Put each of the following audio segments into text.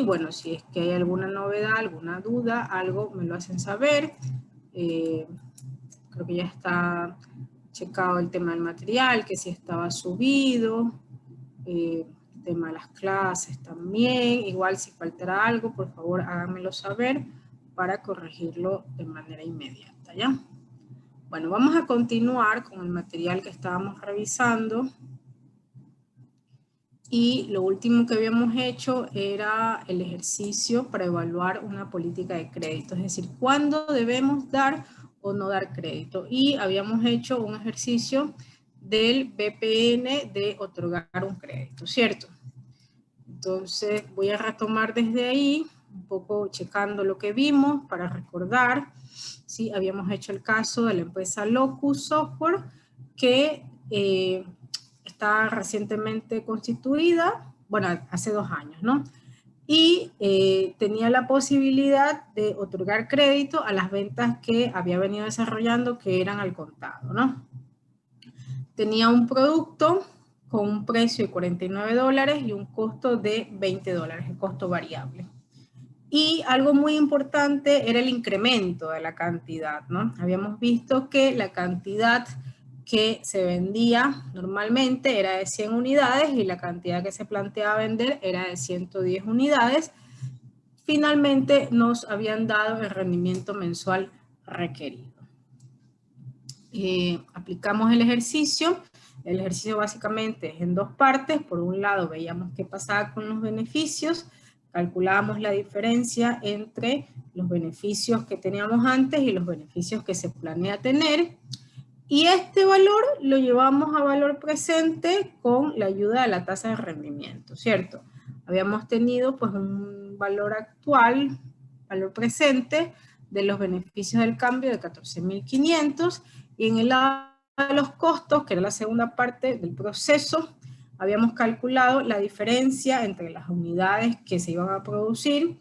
bueno, si es que hay alguna novedad, alguna duda, algo, me lo hacen saber. Creo que ya está checado el tema del material, que si estaba subido, el tema de las clases también. Igual si faltará algo, por favor háganmelo saber para corregirlo de manera inmediata, ¿ya? Bueno, vamos a continuar con el material que estábamos revisando. Y lo último que habíamos hecho era el ejercicio para evaluar una política de crédito, es decir, cuándo debemos dar o no dar crédito. Y habíamos hecho un ejercicio del BPN de otorgar un crédito, ¿cierto? Entonces voy a retomar desde ahí, un poco checando lo que vimos para recordar. Sí, habíamos hecho el caso de la empresa Locus Software, que está recientemente constituida, bueno, hace 2 años, ¿no? Y tenía la posibilidad de otorgar crédito a las ventas que había venido desarrollando, que eran al contado, ¿no? Tenía un producto con un precio de $49 y un costo de $20, el costo variable. Y algo muy importante era el incremento de la cantidad, ¿no? Habíamos visto que la cantidad que se vendía normalmente era de 100 unidades y la cantidad que se planteaba vender era de 110 unidades. Finalmente nos habían dado el rendimiento mensual requerido. Aplicamos el ejercicio. El ejercicio básicamente es en 2 partes. Por un lado veíamos qué pasaba con los beneficios, calculábamos la diferencia entre los beneficios que teníamos antes y los beneficios que se planea tener. Y este valor lo llevamos a valor presente con la ayuda de la tasa de rendimiento, ¿cierto? Habíamos tenido pues un valor actual, valor presente, de los beneficios del cambio de 14.500, y en el lado de los costos, que era la segunda parte del proceso, habíamos calculado la diferencia entre las unidades que se iban a producir,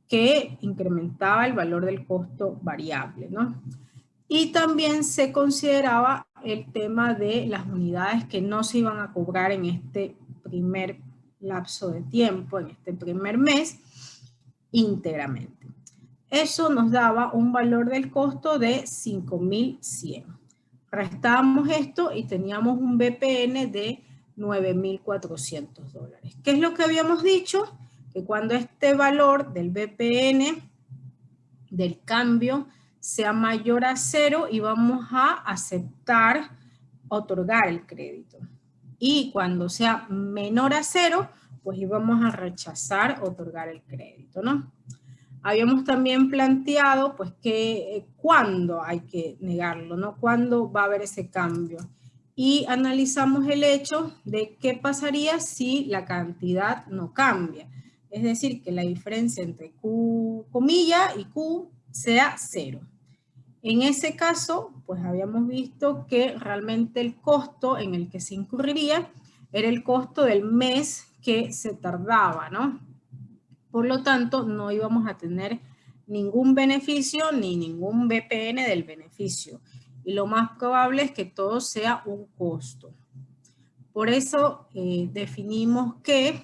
que incrementaba el valor del costo variable, ¿no? Y también se consideraba el tema de las unidades que no se iban a cobrar en este primer lapso de tiempo, en este primer mes, íntegramente. Eso nos daba un valor del costo de 5.100. Restábamos esto y teníamos un BPN de $9.400. ¿Qué es lo que habíamos dicho? Que cuando este valor del BPN, del cambio, sea mayor a 0, íbamos a aceptar otorgar el crédito. Y cuando sea menor a 0, pues íbamos a rechazar otorgar el crédito, ¿no? Habíamos también planteado, pues, que cuándo hay que negarlo, ¿no? ¿Cuándo va a haber ese cambio? Y analizamos el hecho de qué pasaría si la cantidad no cambia. Es decir, que la diferencia entre Q, comilla, y Q sea 0. En ese caso, pues habíamos visto que realmente el costo en el que se incurriría era el costo del mes que se tardaba, ¿no? Por lo tanto, no íbamos a tener ningún beneficio ni ningún BPN del beneficio. Y lo más probable es que todo sea un costo. Por eso definimos que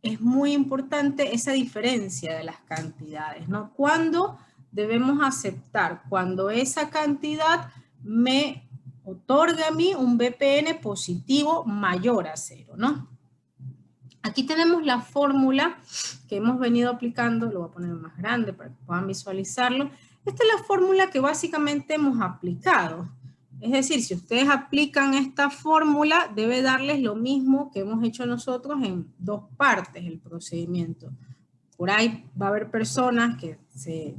es muy importante esa diferencia de las cantidades, ¿no? ¿Cuándo debemos aceptar? Cuando esa cantidad me otorga a mí un BPN positivo mayor a 0, ¿no? Aquí tenemos la fórmula que hemos venido aplicando, lo voy a poner más grande para que puedan visualizarlo. Esta es la fórmula que básicamente hemos aplicado. Es decir, si ustedes aplican esta fórmula, debe darles lo mismo que hemos hecho nosotros en 2 partes el procedimiento. Por ahí va a haber personas que se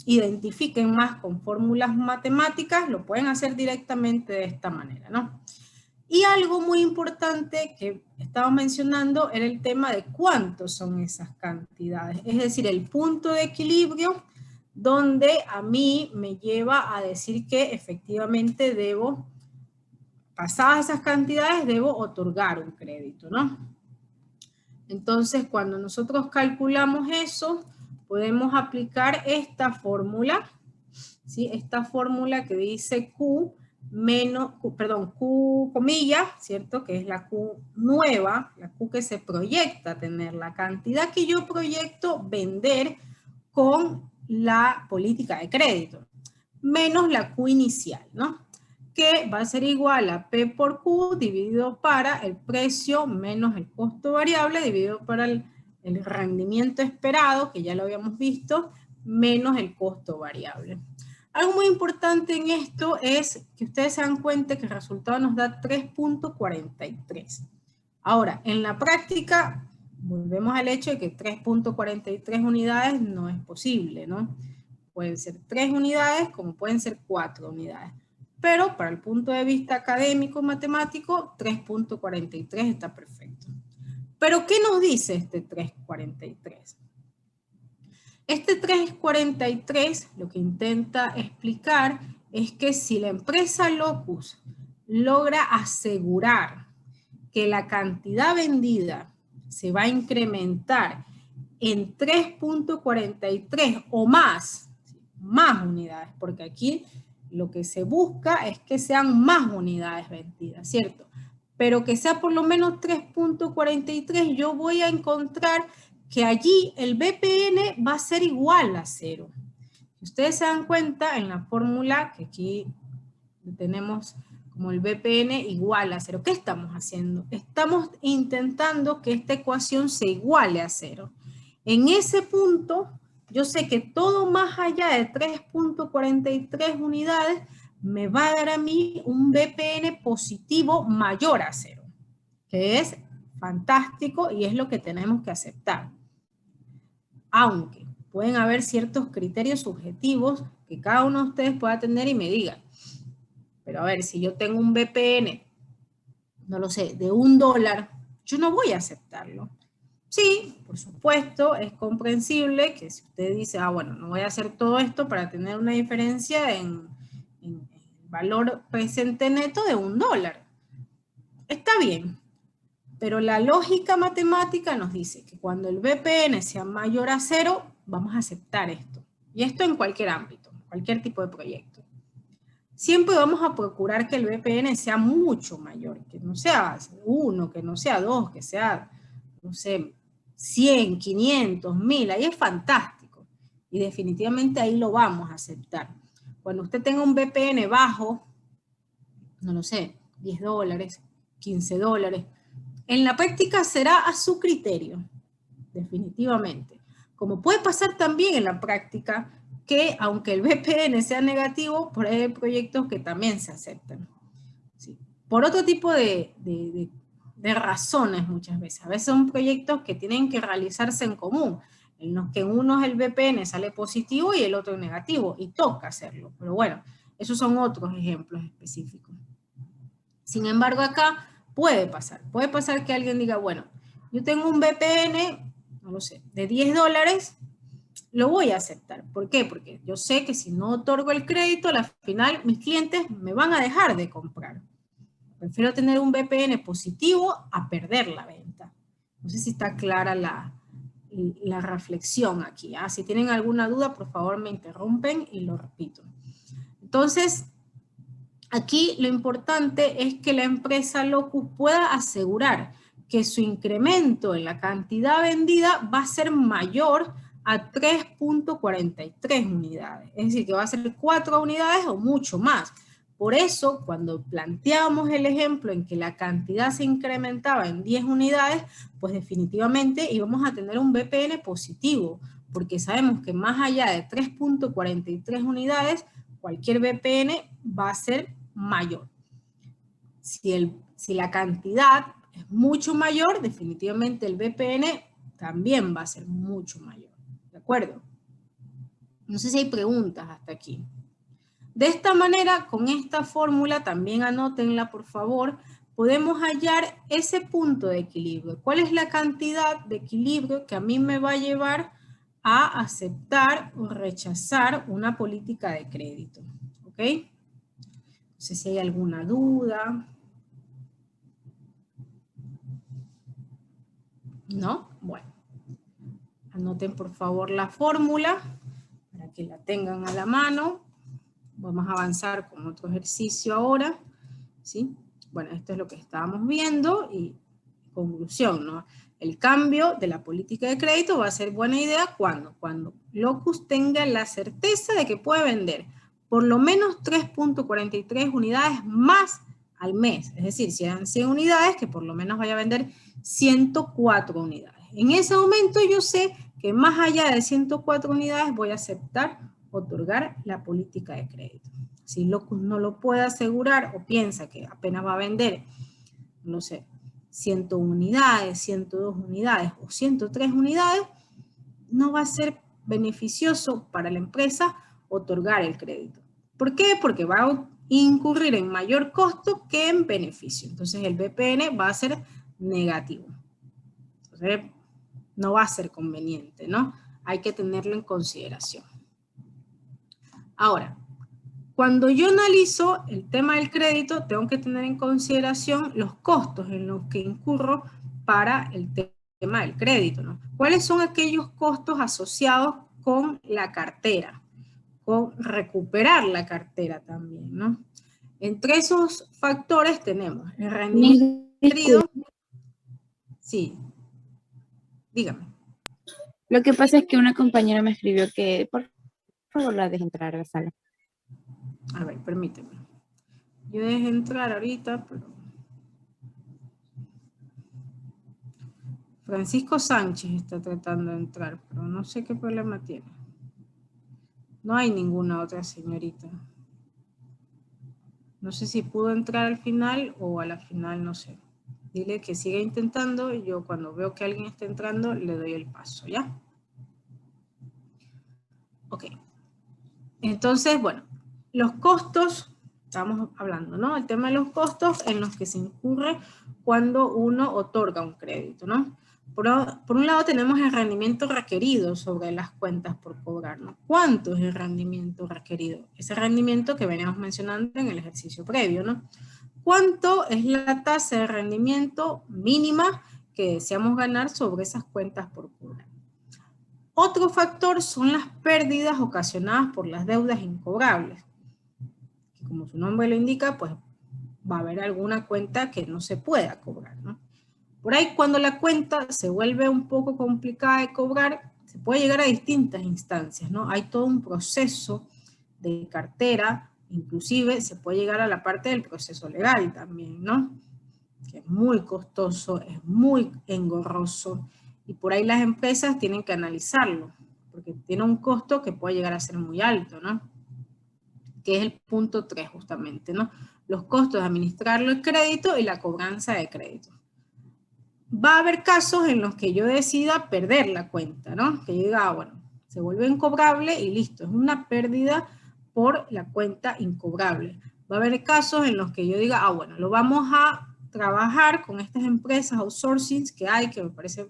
identifiquen más con fórmulas matemáticas, lo pueden hacer directamente de esta manera, ¿no? Y algo muy importante que estaba mencionando era el tema de cuántos son esas cantidades. Es decir, el punto de equilibrio donde a mí me lleva a decir que efectivamente debo, pasadas esas cantidades, debo otorgar un crédito, ¿no? Entonces, cuando nosotros calculamos eso, podemos aplicar esta fórmula, ¿sí? Esta fórmula que dice Q menos, Q comilla, ¿cierto? Que es la Q nueva, la Q que se proyecta tener, la cantidad que yo proyecto vender con la política de crédito, menos la Q inicial, ¿no? Que va a ser igual a P por Q dividido para el precio menos el costo variable dividido para el rendimiento esperado, que ya lo habíamos visto, menos el costo variable. Algo muy importante en esto es que ustedes se dan cuenta que el resultado nos da 3.43. Ahora, en la práctica, volvemos al hecho de que 3.43 unidades no es posible, ¿no? Pueden ser 3 unidades como pueden ser 4 unidades. Pero para el punto de vista académico, matemático, 3.43 está perfecto. Pero ¿qué nos dice este 3.43? Este 343 lo que intenta explicar es que si la empresa Locus logra asegurar que la cantidad vendida se va a incrementar en 3.43 o más unidades, porque aquí lo que se busca es que sean más unidades vendidas, ¿cierto? Pero que sea por lo menos 3.43, yo voy a encontrar que allí el BPN va a ser igual a 0. Si ustedes se dan cuenta en la fórmula, que aquí tenemos como el BPN igual a 0. ¿Qué estamos haciendo? Estamos intentando que esta ecuación se iguale a 0. En ese punto, yo sé que todo más allá de 3.43 unidades me va a dar a mí un BPN positivo mayor a 0, que es fantástico y es lo que tenemos que aceptar. Aunque pueden haber ciertos criterios subjetivos que cada uno de ustedes pueda tener y me diga, pero a ver, si yo tengo un BPN, no lo sé, de $1, yo no voy a aceptarlo. Sí, por supuesto, es comprensible que si usted dice, bueno, no voy a hacer todo esto para tener una diferencia en el valor presente neto de $1. Está bien, pero la lógica matemática nos dice que cuando el BPN sea mayor a 0, vamos a aceptar esto. Y esto en cualquier ámbito, cualquier tipo de proyecto. Siempre vamos a procurar que el BPN sea mucho mayor, que no sea 1, que no sea 2, que sea, no sé, 100, 500, 1000, ahí es fantástico. Y definitivamente ahí lo vamos a aceptar. Cuando usted tenga un BPN bajo, no lo sé, $10, $15, en la práctica será a su criterio, definitivamente. Como puede pasar también en la práctica, que aunque el BPN sea negativo, por ahí hay proyectos que también se aceptan. ¿Sí? Por otro tipo de razones muchas veces. A veces son proyectos que tienen que realizarse en común, en los que uno el BPN sale positivo y el otro negativo, y toca hacerlo. Pero bueno, esos son otros ejemplos específicos. Sin embargo, acá puede pasar que alguien diga, bueno, yo tengo un BPN, no lo sé, de $10, lo voy a aceptar. ¿Por qué? Porque yo sé que si no otorgo el crédito, al final mis clientes me van a dejar de comprar. Prefiero tener un BPN positivo a perder la venta. No sé si está clara la reflexión aquí. Si tienen alguna duda, por favor me interrumpen y lo repito. Entonces, aquí lo importante es que la empresa Locus pueda asegurar que su incremento en la cantidad vendida va a ser mayor a 3.43 unidades. Es decir, que va a ser 4 unidades o mucho más. Por eso, cuando planteamos el ejemplo en que la cantidad se incrementaba en 10 unidades, pues definitivamente íbamos a tener un BPN positivo, porque sabemos que más allá de 3.43 unidades, cualquier BPN va a ser mayor. Si la cantidad es mucho mayor, definitivamente el BPN también va a ser mucho mayor. ¿De acuerdo? No sé si hay preguntas hasta aquí. De esta manera, con esta fórmula, también anótenla por favor, podemos hallar ese punto de equilibrio. ¿Cuál es la cantidad de equilibrio que a mí me va a llevar a aceptar o rechazar una política de crédito? ¿Ok? No sé si hay alguna duda. ¿No? Bueno. Anoten por favor la fórmula para que la tengan a la mano. Vamos a avanzar con otro ejercicio ahora, ¿sí? Bueno, esto es lo que estábamos viendo y conclusión, ¿no? El cambio de la política de crédito va a ser buena idea cuando Locus tenga la certeza de que puede vender por lo menos 3.43 unidades más al mes. Es decir, si eran 100 unidades, que por lo menos vaya a vender 104 unidades. En ese momento yo sé que más allá de 104 unidades voy a aceptar otorgar la política de crédito. Si Locus no lo puede asegurar o piensa que apenas va a vender, no sé, 101 unidades, 102 unidades o 103 unidades, no va a ser beneficioso para la empresa otorgar el crédito. ¿Por qué? Porque va a incurrir en mayor costo que en beneficio. Entonces el BPN va a ser negativo. Entonces no va a ser conveniente, ¿no? Hay que tenerlo en consideración. Ahora, cuando yo analizo el tema del crédito, tengo que tener en consideración los costos en los que incurro para el tema del crédito, ¿no? ¿Cuáles son aquellos costos asociados con la cartera? Con recuperar la cartera también, ¿no? Entre esos factores tenemos el rendimiento querido. Sí, dígame. Lo que pasa es que una compañera me escribió que por favor la deje entrar a la sala. A ver, permíteme. Yo dejé entrar ahorita, pero... Francisco Sánchez está tratando de entrar, pero no sé qué problema tiene. No hay ninguna otra señorita. No sé si pudo entrar al final o a la final, no sé. Dile que siga intentando y yo cuando veo que alguien está entrando le doy el paso, ¿ya? Ok. Entonces, bueno, los costos, estamos hablando, ¿no? El tema de los costos en los que se incurre cuando uno otorga un crédito, ¿no? Por un lado tenemos el rendimiento requerido sobre las cuentas por cobrar, ¿no? ¿Cuánto es el rendimiento requerido? Ese rendimiento que veníamos mencionando en el ejercicio previo, ¿no? ¿Cuánto es la tasa de rendimiento mínima que deseamos ganar sobre esas cuentas por cobrar? Otro factor son las pérdidas ocasionadas por las deudas incobrables. Que como su nombre lo indica, pues va a haber alguna cuenta que no se pueda cobrar, ¿no? Por ahí cuando la cuenta se vuelve un poco complicada de cobrar, se puede llegar a distintas instancias, ¿no? Hay todo un proceso de cartera, inclusive se puede llegar a la parte del proceso legal también, ¿no? Que es muy costoso, es muy engorroso, y por ahí las empresas tienen que analizarlo, porque tiene un costo que puede llegar a ser muy alto, ¿no? Que es el punto 3 justamente, ¿no? Los costos de administrarlo el crédito y la cobranza de crédito. Va a haber casos en los que yo decida perder la cuenta, ¿no? Que yo diga, bueno, se vuelve incobrable y listo, es una pérdida por la cuenta incobrable. Va a haber casos en los que yo diga, bueno, lo vamos a trabajar con estas empresas outsourcing que hay, que me parece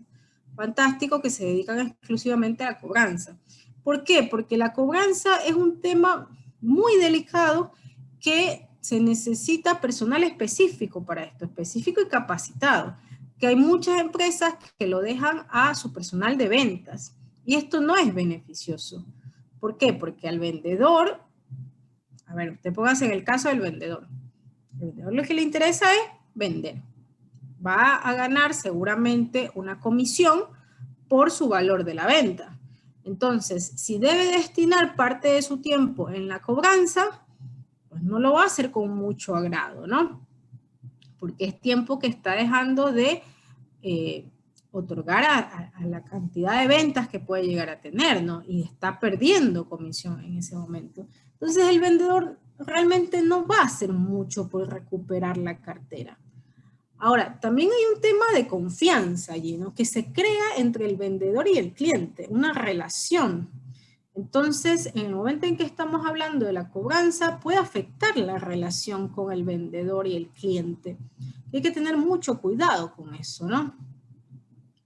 fantástico, que se dedican exclusivamente a la cobranza. ¿Por qué? Porque la cobranza es un tema muy delicado que se necesita personal específico para esto, específico y capacitado. Que hay muchas empresas que lo dejan a su personal de ventas. Y esto no es beneficioso. ¿Por qué? Porque al vendedor, a ver, usted póngase en el caso del vendedor. El vendedor lo que le interesa es vender. Va a ganar seguramente una comisión por su valor de la venta. Entonces, si debe destinar parte de su tiempo en la cobranza, pues no lo va a hacer con mucho agrado, ¿no? Porque es tiempo que está dejando de otorgar a la cantidad de ventas que puede llegar a tener, ¿no? Y está perdiendo comisión en ese momento. Entonces el vendedor realmente no va a hacer mucho por recuperar la cartera. Ahora, también hay un tema de confianza allí, ¿no? Que se crea entre el vendedor y el cliente, una relación. Entonces, en el momento en que estamos hablando de la cobranza, puede afectar la relación con el vendedor y el cliente. Hay que tener mucho cuidado con eso, ¿no?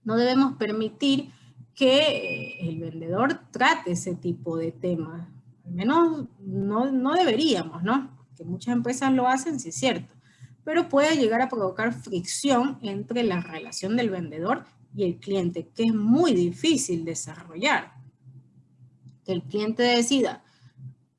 No debemos permitir que el vendedor trate ese tipo de temas. Al menos no deberíamos, ¿no? Que muchas empresas lo hacen, sí es cierto. Pero puede llegar a provocar fricción entre la relación del vendedor y el cliente, que es muy difícil desarrollar. Que el cliente decida,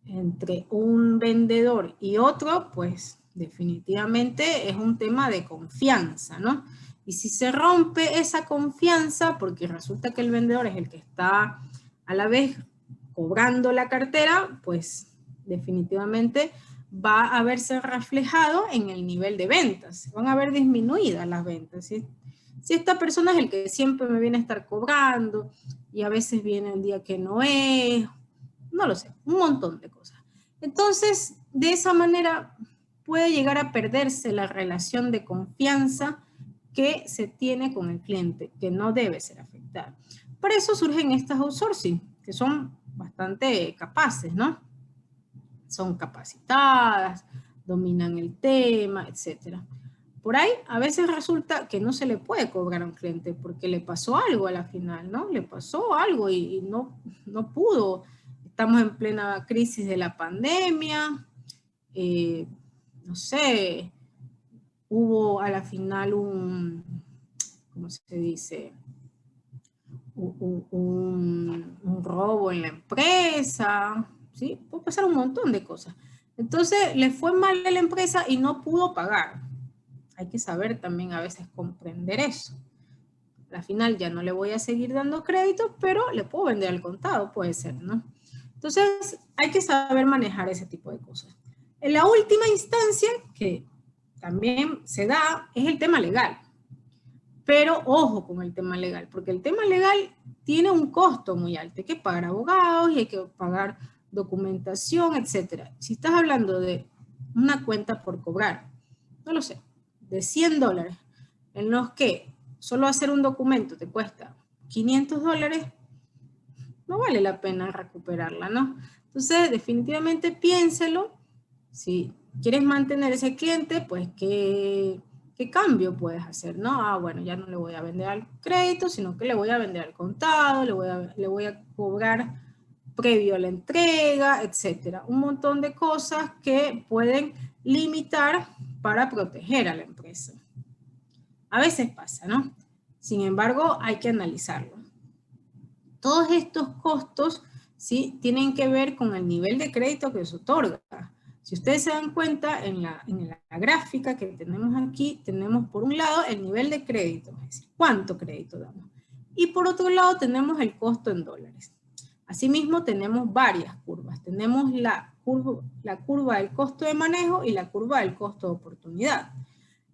entre un vendedor y otro, pues definitivamente es un tema de confianza, ¿no? Y si se rompe esa confianza, porque resulta que el vendedor es el que está a la vez cobrando la cartera, pues definitivamente va a verse reflejado en el nivel de ventas. Van a ver disminuidas las ventas. Si esta persona es el que siempre me viene a estar cobrando y a veces viene el día que no es, no lo sé, un montón de cosas. Entonces, de esa manera puede llegar a perderse la relación de confianza que se tiene con el cliente, que no debe ser afectada. Por eso surgen estas outsourcing, que son bastante capaces, ¿no? Son capacitadas, dominan el tema, etc. Por ahí a veces resulta que no se le puede cobrar a un cliente porque le pasó algo a la final, ¿no? Le pasó algo y no pudo. Estamos en plena crisis de la pandemia, no sé, hubo a la final ¿cómo se dice? Un robo en la empresa, ¿sí? Puede pasar un montón de cosas. Entonces, le fue mal a la empresa y no pudo pagar. Hay que saber también a veces comprender eso. Al final ya no le voy a seguir dando crédito, pero le puedo vender al contado, puede ser, ¿no? Entonces, hay que saber manejar ese tipo de cosas. En la última instancia, que también se da, es el tema legal. Pero ojo con el tema legal, porque el tema legal tiene un costo muy alto. Hay que pagar abogados y hay que pagar documentación, etc. Si estás hablando de una cuenta por cobrar, no lo sé, de $100, en los que solo hacer un documento te cuesta $500, no vale la pena recuperarla, ¿no? Entonces, definitivamente piénselo. Si quieres mantener ese cliente, pues ¿qué cambio puedes hacer? ¿No? Bueno, ya no le voy a vender al crédito, sino que le voy a vender al contado, le voy a cobrar previo a la entrega, etcétera. Un montón de cosas que pueden limitar para proteger a la empresa. A veces pasa, ¿no? Sin embargo, hay que analizarlo. Todos estos costos, ¿sí?, tienen que ver con el nivel de crédito que se otorga. Si ustedes se dan cuenta, en la gráfica que tenemos aquí, tenemos por un lado el nivel de crédito, es decir, cuánto crédito damos. Y por otro lado tenemos el costo en dólares. Asimismo tenemos varias curvas. Tenemos la curva del costo de manejo y la curva del costo de oportunidad.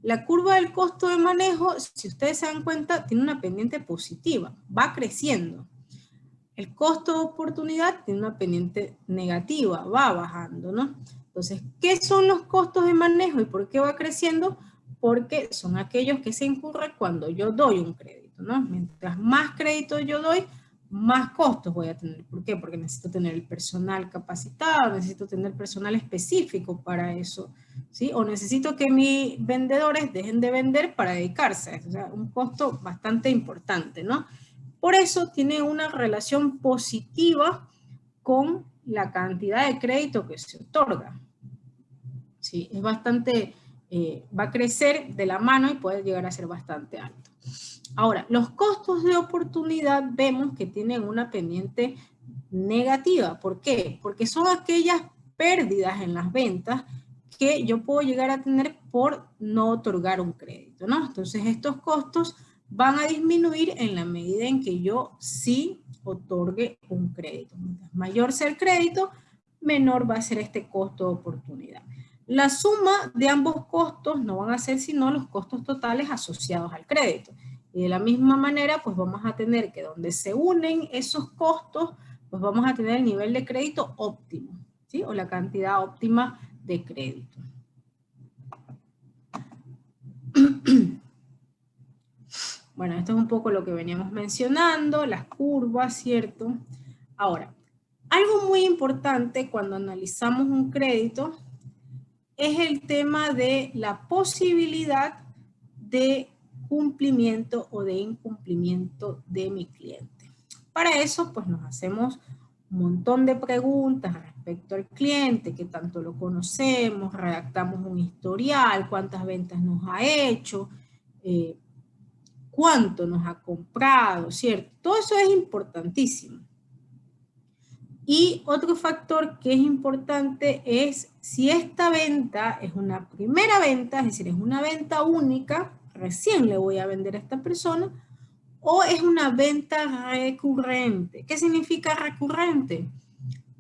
La curva del costo de manejo, si ustedes se dan cuenta, tiene una pendiente positiva, va creciendo. El costo de oportunidad tiene una pendiente negativa, va bajando, ¿no? Entonces, ¿qué son los costos de manejo y por qué va creciendo? Porque son aquellos que se incurren cuando yo doy un crédito, ¿no? Mientras más crédito yo doy, más costos voy a tener. ¿Por qué? Porque necesito tener el personal capacitado, necesito tener personal específico para eso, ¿sí? O necesito que mis vendedores dejen de vender para dedicarse a eso. O sea, un costo bastante importante, ¿no? Por eso tiene una relación positiva con la cantidad de crédito que se otorga. Sí, es bastante, va a crecer de la mano y puede llegar a ser bastante alto. Ahora, los costos de oportunidad vemos que tienen una pendiente negativa. ¿Por qué? Porque son aquellas pérdidas en las ventas que yo puedo llegar a tener por no otorgar un crédito, ¿no? Entonces, estos costos van a disminuir en la medida en que yo sí otorgue un crédito. Mientras mayor sea el crédito, menor va a ser este costo de oportunidad. La suma de ambos costos no van a ser sino los costos totales asociados al crédito. Y de la misma manera, pues vamos a tener que donde se unen esos costos, pues vamos a tener el nivel de crédito óptimo, ¿sí? O la cantidad óptima de crédito. Bueno, esto es un poco lo que veníamos mencionando, las curvas, ¿cierto? Ahora, algo muy importante cuando analizamos un crédito es el tema de la posibilidad de cumplimiento o de incumplimiento de mi cliente. Para eso, pues nos hacemos un montón de preguntas respecto al cliente, qué tanto lo conocemos, redactamos un historial, cuántas ventas nos ha hecho, cuánto nos ha comprado, ¿cierto? Todo eso es importantísimo. Y otro factor que es importante es si esta venta es una primera venta, es decir, es una venta única, recién le voy a vender a esta persona, o es una venta recurrente. ¿Qué significa recurrente?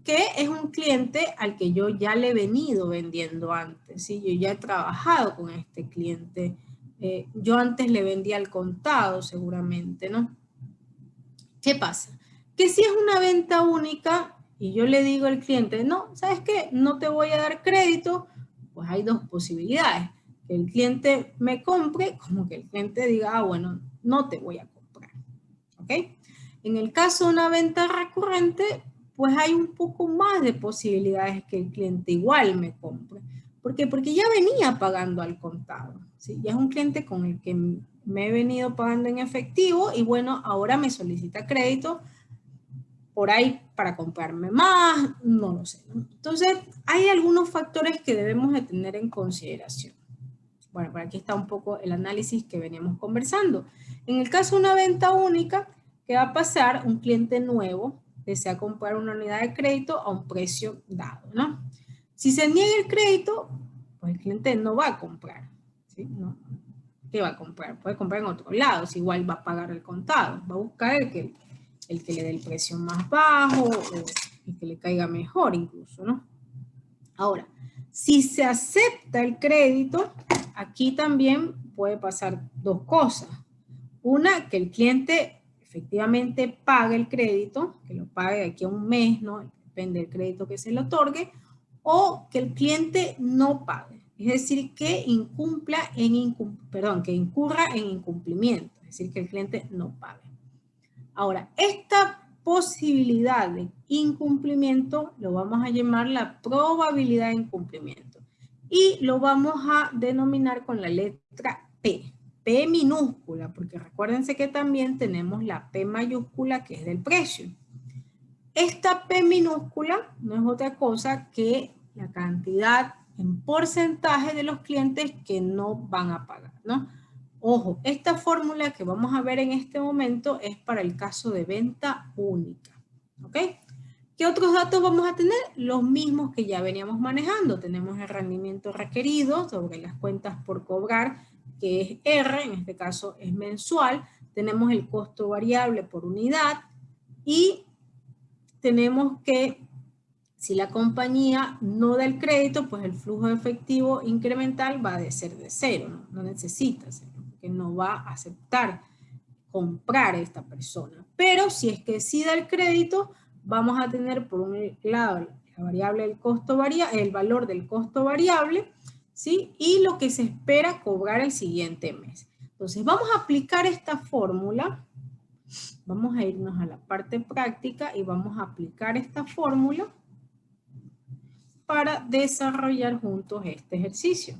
Que es un cliente al que yo ya le he venido vendiendo antes, ¿sí? Yo ya he trabajado con este cliente. Yo antes le vendía al contado seguramente, ¿no? ¿Qué pasa? Que si es una venta única y yo le digo al cliente, no, ¿sabes qué? No te voy a dar crédito, pues hay dos posibilidades. Que el cliente me compre, como que el cliente diga, ah, bueno, no te voy a comprar. ¿Ok? En el caso de una venta recurrente, pues hay un poco más de posibilidades que el cliente igual me compre. ¿Por qué? Porque ya venía pagando al contado, ¿sí? Ya es un cliente con el que me he venido pagando en efectivo y bueno, ahora me solicita crédito por ahí para comprarme más, no lo sé, ¿no? Entonces, hay algunos factores que debemos de tener en consideración. Bueno, por aquí está un poco el análisis que veníamos conversando. En el caso de una venta única, ¿qué va a pasar? Un cliente nuevo desea comprar una unidad de crédito a un precio dado, ¿no? Si se niega el crédito, pues el cliente no va a comprar, ¿sí? No. ¿Qué va a comprar? Puede comprar en otro lado, si igual va a pagar el contado, va a buscar el que le dé el precio más bajo o el que le caiga mejor incluso, ¿no? Ahora, si se acepta el crédito, aquí también puede pasar dos cosas. Una, que el cliente efectivamente pague el crédito, que lo pague de aquí a un mes, ¿no? Depende del crédito que se le otorgue, o que el cliente no pague. Es decir, que que incurra en incumplimiento, es decir, que el cliente no pague. Ahora, esta posibilidad de incumplimiento lo vamos a llamar la probabilidad de incumplimiento y lo vamos a denominar con la letra P. P minúscula, porque recuérdense que también tenemos la P mayúscula que es del precio. Esta P minúscula no es otra cosa que la cantidad en porcentaje de los clientes que no van a pagar, ¿no? Ojo, esta fórmula que vamos a ver en este momento es para el caso de venta única, ¿ok? ¿Qué otros datos vamos a tener? Los mismos que ya veníamos manejando. Tenemos el rendimiento requerido sobre las cuentas por cobrar, que es R, en este caso es mensual. Tenemos el costo variable por unidad y tenemos que si la compañía no da el crédito, pues el flujo efectivo incremental va a ser de cero, no necesita hacerlo, porque no va a aceptar comprar a esta persona. Pero si es que sí da el crédito, vamos a tener por un lado la variable del costo variable, el valor del costo variable, ¿sí? Y lo que se espera cobrar el siguiente mes. Entonces vamos a aplicar esta fórmula. Vamos a irnos a la parte práctica y vamos a aplicar esta fórmula para desarrollar juntos este ejercicio.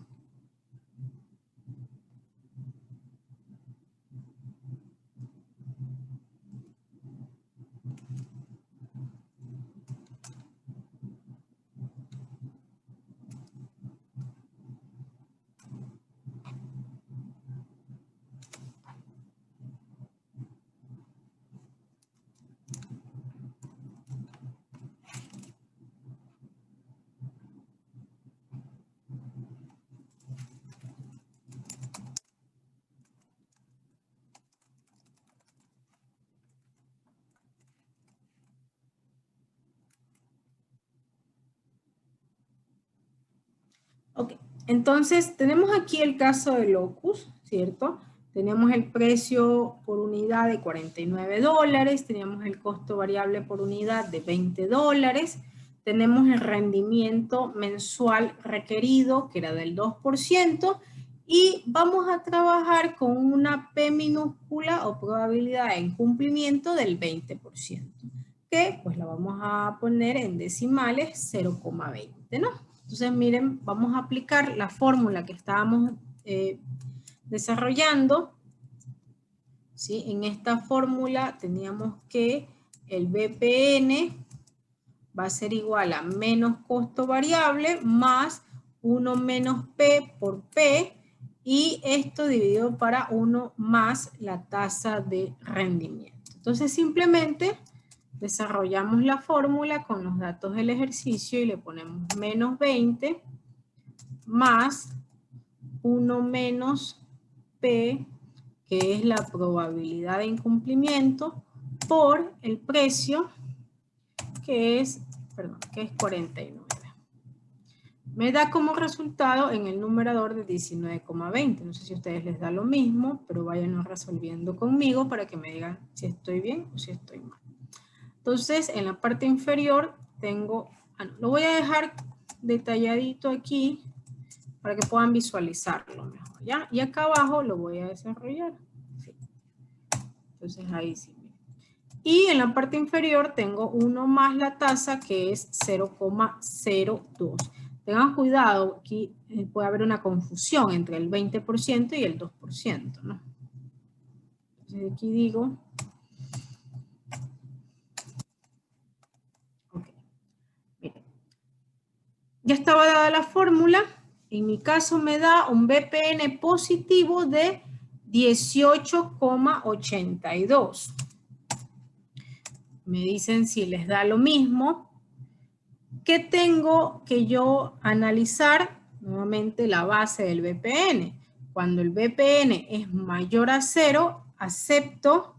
Ok, entonces tenemos aquí el caso de Locus, ¿cierto? Tenemos el precio por unidad de $49, teníamos el costo variable por unidad de $20, tenemos el rendimiento mensual requerido, que era del 2%, y vamos a trabajar con una P minúscula o probabilidad de incumplimiento del 20%, que pues la vamos a poner en decimales 0,20, ¿no? Entonces, miren, vamos a aplicar la fórmula que estábamos desarrollando, ¿sí? En esta fórmula teníamos que el BPN va a ser igual a menos costo variable más 1 menos P por P, y esto dividido para 1 más la tasa de rendimiento. Entonces, simplemente desarrollamos la fórmula con los datos del ejercicio y le ponemos menos 20 más 1 menos P, que es la probabilidad de incumplimiento, por el precio, que es 49. Me da como resultado en el numerador de 19,20. No sé si a ustedes les da lo mismo, pero vayan resolviendo conmigo para que me digan si estoy bien o si estoy mal. Entonces, en la parte inferior tengo, lo voy a dejar detalladito aquí para que puedan visualizarlo mejor, ¿ya? Y acá abajo lo voy a desarrollar. Sí. Entonces, ahí sí. Y en la parte inferior tengo 1 más la tasa, que es 0,02. Tengan cuidado, aquí puede haber una confusión entre el 20% y el 2%, ¿no? Entonces aquí digo, ok, miren, ya estaba dada la fórmula, en mi caso me da un BPN positivo de 18,82. Me dicen si les da lo mismo. ¿Qué tengo que yo analizar? Nuevamente la base del BPN. Cuando el BPN es mayor a 0, acepto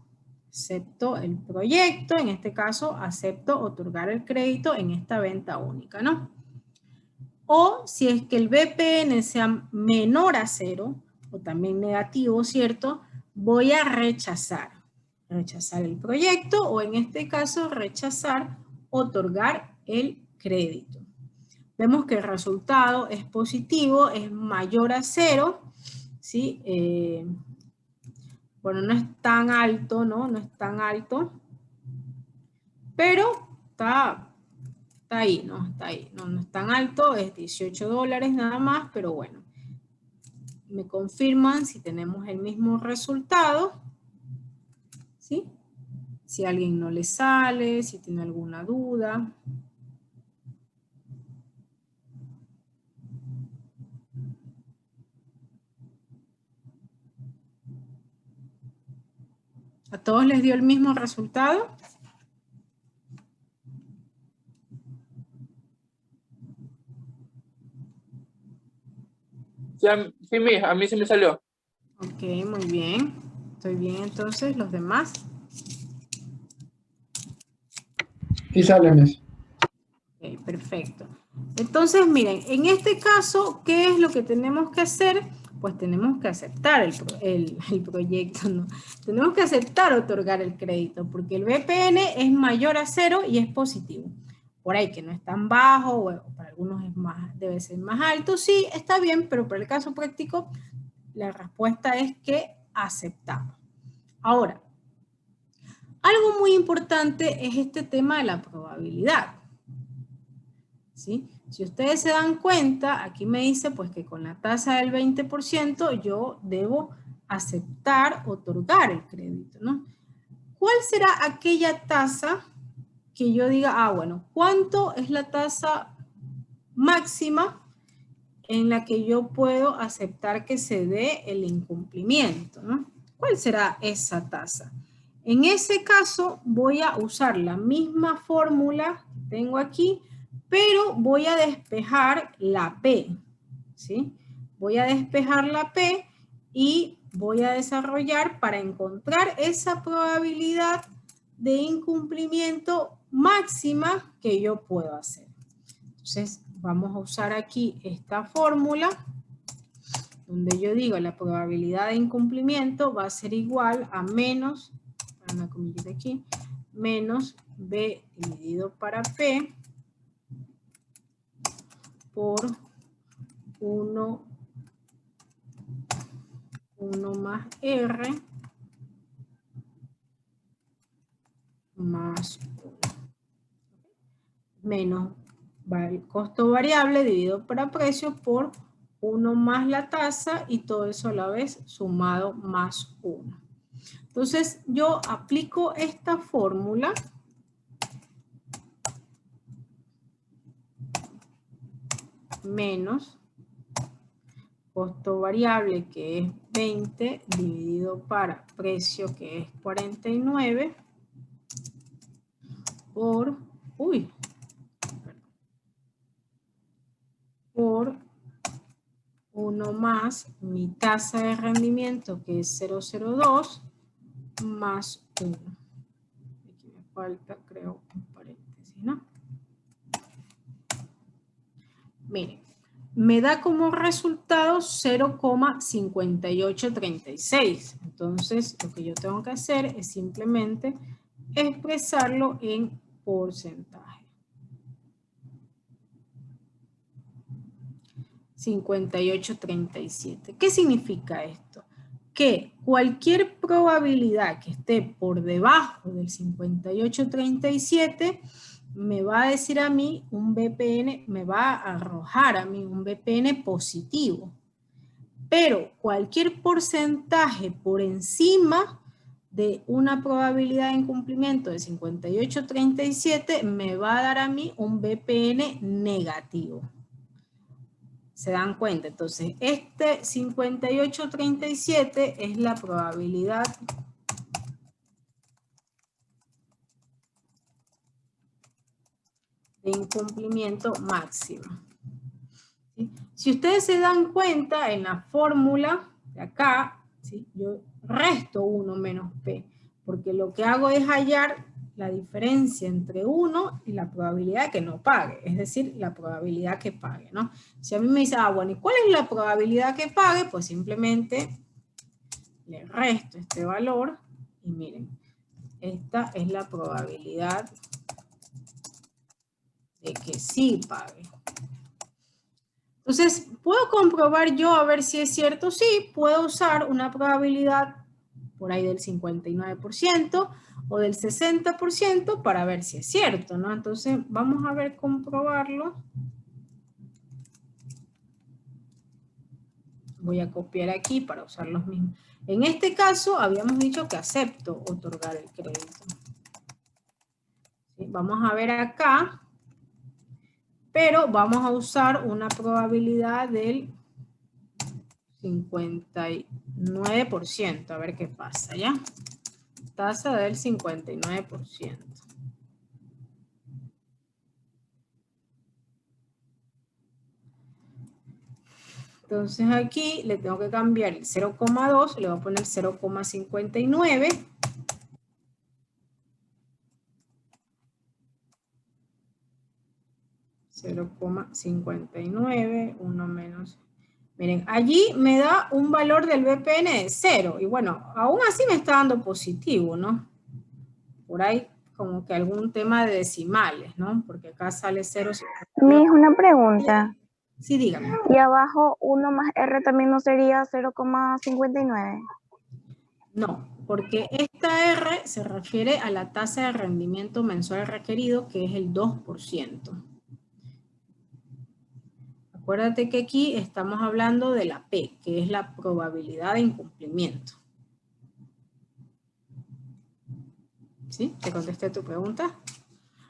el proyecto, en este caso acepto otorgar el crédito en esta venta única, ¿no? O si es que el BPN sea menor a 0, o también negativo, ¿cierto? Voy a rechazar el proyecto, o en este caso rechazar otorgar el crédito. Vemos que el resultado es positivo, es mayor a 0, ¿sí? Bueno, no es tan alto, ¿no? No es tan alto, pero está ahí, ¿no? Está ahí. No es tan alto, es $18 nada más, pero bueno. Me confirman si tenemos el mismo resultado, ¿sí? Si a alguien no le sale, si tiene alguna duda. ¿A todos les dio el mismo resultado? Sí, a mí sí me salió. Ok, muy bien. Estoy bien entonces, los demás. Sí sale, Miss. Ok, perfecto. Entonces, miren, en este caso, ¿qué es lo que tenemos que hacer? Pues tenemos que aceptar el proyecto, ¿no? Tenemos que aceptar otorgar el crédito, porque el BPN es mayor a 0 y es positivo. Por ahí que no es tan bajo, o para algunos es más, debe ser más alto, sí, está bien, pero para el caso práctico, la respuesta es que aceptamos. Ahora, algo muy importante es este tema de la probabilidad. ¿Sí? Si ustedes se dan cuenta, aquí me dice pues que con la tasa del 20% yo debo aceptar, otorgar el crédito, ¿no? ¿Cuál será aquella tasa que yo diga, bueno, ¿cuánto es la tasa máxima en la que yo puedo aceptar que se dé el incumplimiento, ¿no? ¿Cuál será esa tasa? En ese caso voy a usar la misma fórmula que tengo aquí, pero voy a despejar la P, ¿sí? Voy a despejar la P y voy a desarrollar para encontrar esa probabilidad de incumplimiento máxima que yo puedo hacer. Entonces, vamos a usar aquí esta fórmula, donde yo digo la probabilidad de incumplimiento va a ser igual a menos, una comillita aquí, menos B dividido para P por 1 más R más 1. Menos el costo variable dividido para precio por 1 más la tasa y todo eso a la vez sumado más 1. Entonces yo aplico esta fórmula menos costo variable que es 20 dividido para precio que es 49 por, por 1 más mi tasa de rendimiento, que es 0,02, más 1. Aquí me falta, creo, un paréntesis, ¿no? Miren, me da como resultado 0,5836. Entonces, lo que yo tengo que hacer es simplemente expresarlo en porcentaje. 5837. ¿Qué significa esto? Que cualquier probabilidad que esté por debajo del 5837 me va a decir a mí un BPN, me va a arrojar a mí un BPN positivo. Pero cualquier porcentaje por encima de una probabilidad de incumplimiento de 5837 me va a dar a mí un BPN negativo. ¿Se dan cuenta? Entonces, este 5837 es la probabilidad de incumplimiento máxima. ¿Sí? Si ustedes se dan cuenta, en la fórmula de acá, ¿sí? Yo resto 1 menos P, porque lo que hago es hallar la diferencia entre 1 y la probabilidad de que no pague, es decir, la probabilidad que pague, ¿no? Si a mí me dice, bueno, ¿y cuál es la probabilidad que pague? Pues simplemente le resto este valor y miren, esta es la probabilidad de que sí pague. Entonces, ¿puedo comprobar yo a ver si es cierto? Sí, puedo usar una probabilidad por ahí del 59% o del 60% para ver si es cierto, ¿no? Entonces, vamos a ver comprobarlo. Voy a copiar aquí para usar los mismos. En este caso, habíamos dicho que acepto otorgar el crédito. ¿Sí? Vamos a ver acá, pero vamos a usar una probabilidad del 59%, a ver qué pasa, ¿ya? Tasa del 59%. Entonces aquí le tengo que cambiar el 0,2, le voy a poner 0,59. .59, 1 menos. Miren, allí me da un valor del BPN de 0. Y bueno, aún así me está dando positivo, ¿no? Por ahí como que algún tema de decimales, ¿no? Porque acá sale 0. Miss, una pregunta. Sí, dígame. ¿Y abajo 1 más R también no sería 0,59? No, porque esta R se refiere a la tasa de rendimiento mensual requerido, que es el 2%. Acuérdate que aquí estamos hablando de la P, que es la probabilidad de incumplimiento. ¿Sí? ¿Te contesté tu pregunta?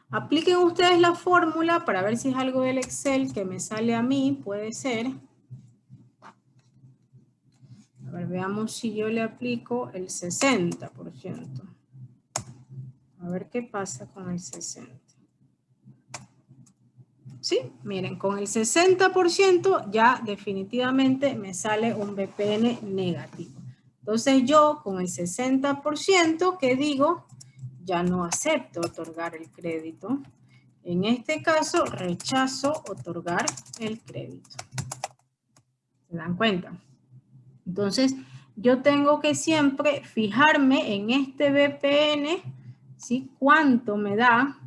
Apliquen ustedes la fórmula para ver si es algo del Excel que me sale a mí, puede ser. A ver, veamos si yo le aplico el 60%. A ver qué pasa con el 60%. ¿Sí? Miren, con el 60% ya definitivamente me sale un BPN negativo. Entonces yo con el 60%, ¿qué digo? Ya no acepto otorgar el crédito. En este caso, rechazo otorgar el crédito. ¿Se dan cuenta? Entonces, yo tengo que siempre fijarme en este BPN, ¿sí? ¿Cuánto me da?